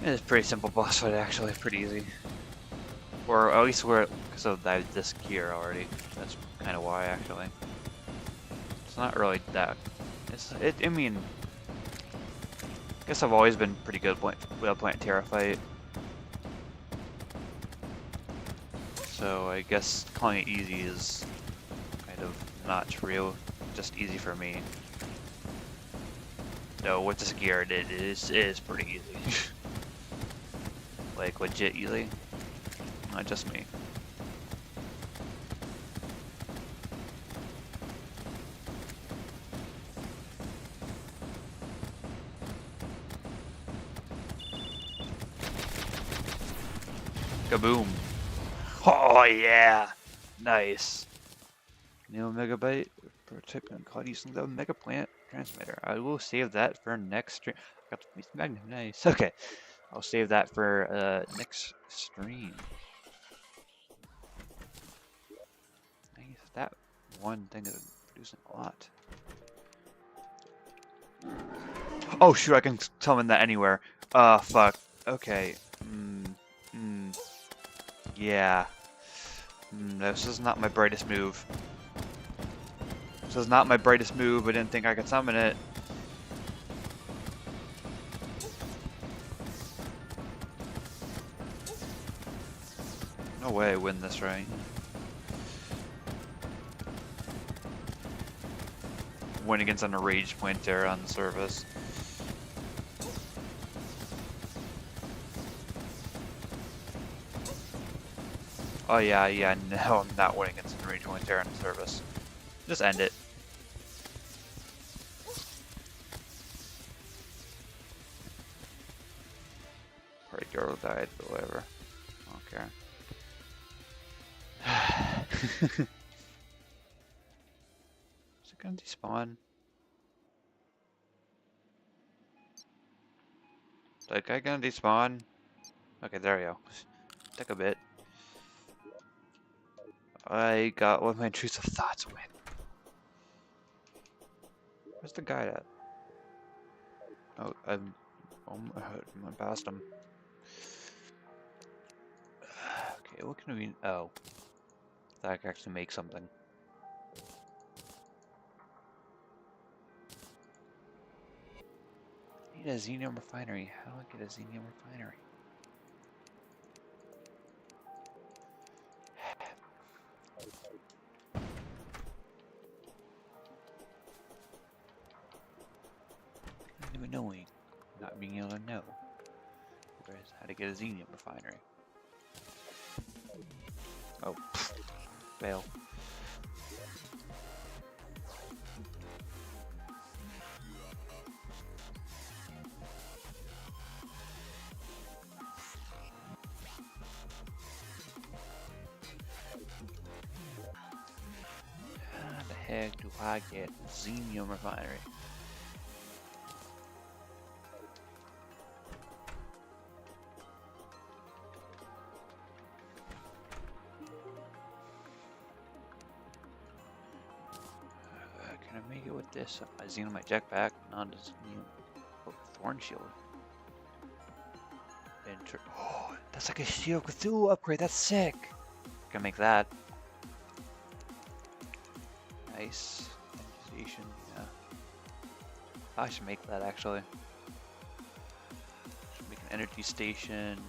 It's a pretty simple boss fight, actually, pretty easy. Or at least we're because of this gear already. That's kind of why, actually. It's not really that. I mean, I guess I've always been pretty good with playing Terra fight. So I guess calling it easy is kind of not true. Just easy for me. No, with this gear, it is pretty easy. Like legit easy. Not just me. Kaboom. Oh yeah! Nice. New megabyte protect cloud using the mega plant transmitter. I will save that for next stream. Got the piece of magnet. Nice. Okay. I'll save that for next stream. Nice. That one thing is producing a lot. Oh shoot, I can summon that anywhere. Fuck. Okay. Yeah. This is not my brightest move. This is not my brightest move. I didn't think I could summon it. No way I win this, right? Win against an enraged Pointer on the surface. Oh yeah, no, I'm not winning against an enraged Pointer on the surface. Just end it. Pretty girl died, but whatever. I don't care. Is it gonna despawn? Is that guy gonna despawn? Okay, there we go. Took a bit. I got one of my intrusive thoughts win. Where's the guy at? Oh, I'm past him. Okay, what can we? Oh, that can actually make something. I need a xenium refinery. How do I get a xenium refinery? Kind of annoying not being able to know how to get a xenium refinery. Oh, fail. How the heck do I get a xenium refinery? Can I make it with this? My xenomite jetpack, not a xenium thorn shield. Oh, that's like a Shield Cthulhu upgrade. That's sick. Gonna make that. Nice. Station. Yeah. I should make that actually. Should make an energy station.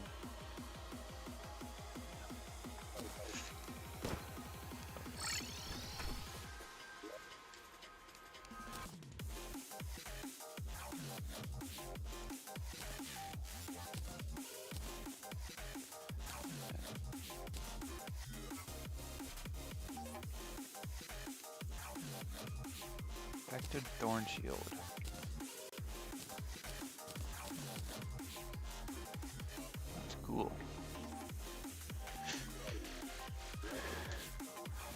Protected Thorn Shield. That's cool.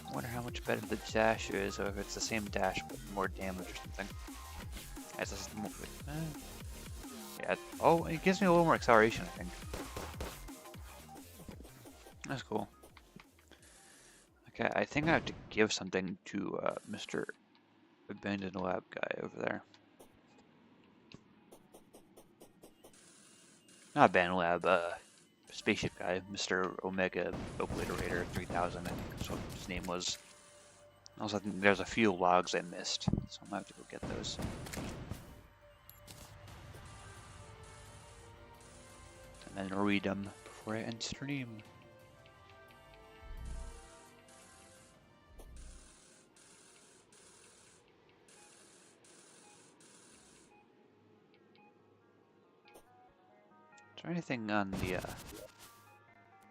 I wonder how much better the dash is, or if it's the same dash but more damage or something. As this yeah. Oh, it gives me a little more acceleration, I think. That's cool. Okay, I think I have to give something to Mr. Abandoned Lab guy over there. Not BandLab, spaceship guy, Mr. Omega Obliterator 3000, I think that's what his name was. Also, I think there's a few logs I missed, so I'm gonna have to go get those. And then read them before I end stream. Is there anything on the,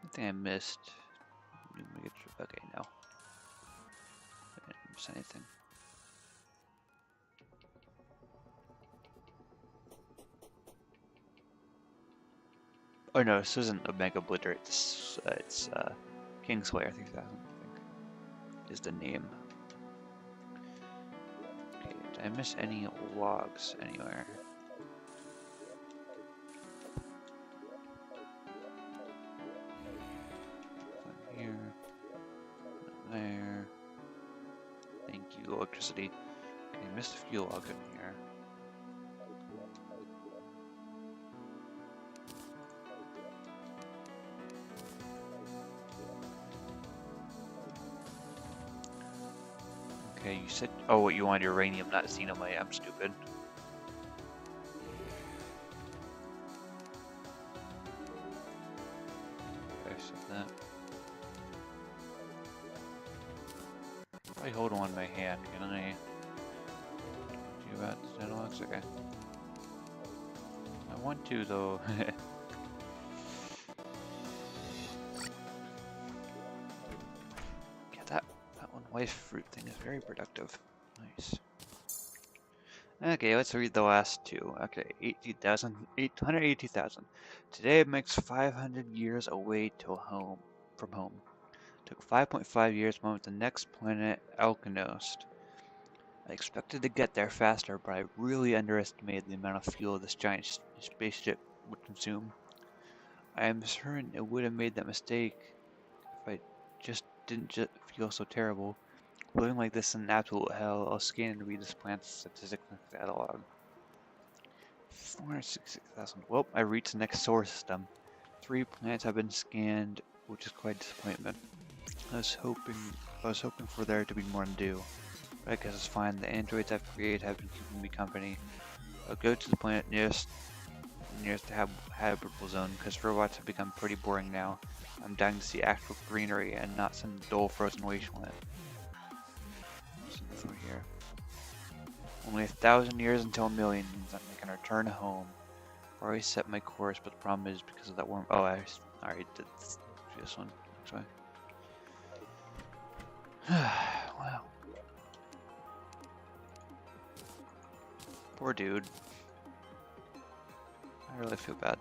anything I missed? Okay, no. I didn't miss anything. Oh no, this isn't Omega Obliterate, it's Kingslayer 3000, I think, is the name. Okay, did I miss any logs anywhere? Here, there. Thank you, electricity. Okay, I missed a few logs in here. Okay, you said, oh, what, you wanted uranium, not xenomite. I'm stupid. Okay, so that. If I hold one in my hand, can I do about xenologs? Okay. I want to, though. Life fruit thing is very productive. Nice. Okay, let's read the last two. Okay, 882,000. Today makes 500 years away from home. Took 5.5 years to move to the next planet, Alchemist. I expected to get there faster, but I really underestimated the amount of fuel this giant spaceship would consume. I am certain it would have made that mistake if I just didn't feel so terrible. Living like this is an absolute hell. I'll scan and read this plant's statistics catalog. 466,000. Well, I reached the next solar system. 3 planets have been scanned, which is quite a disappointment. I was hoping for there to be more to do. But I guess it's fine. The androids I've created have been keeping me company. I'll go to the planet nearest the habitable zone, because robots have become pretty boring now. I'm dying to see actual greenery and not some dull frozen wasteland. Through here. Only 1,000 years until millions means I can return home. I've already set my course, but the problem is because of that worm. Oh, I already did this one. Actually. Wow. Poor dude. I really feel bad.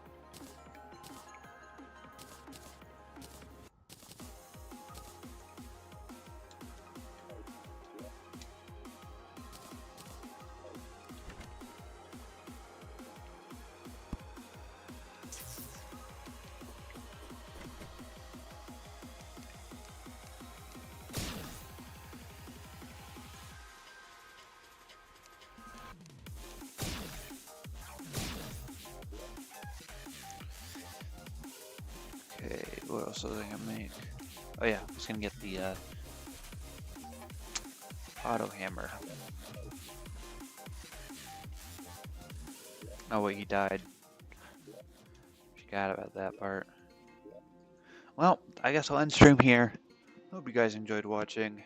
What else was I gonna make? Oh yeah, I was gonna get the auto hammer. Oh wait, he died. Forgot about that part. Well, I guess I'll end stream here. Hope you guys enjoyed watching.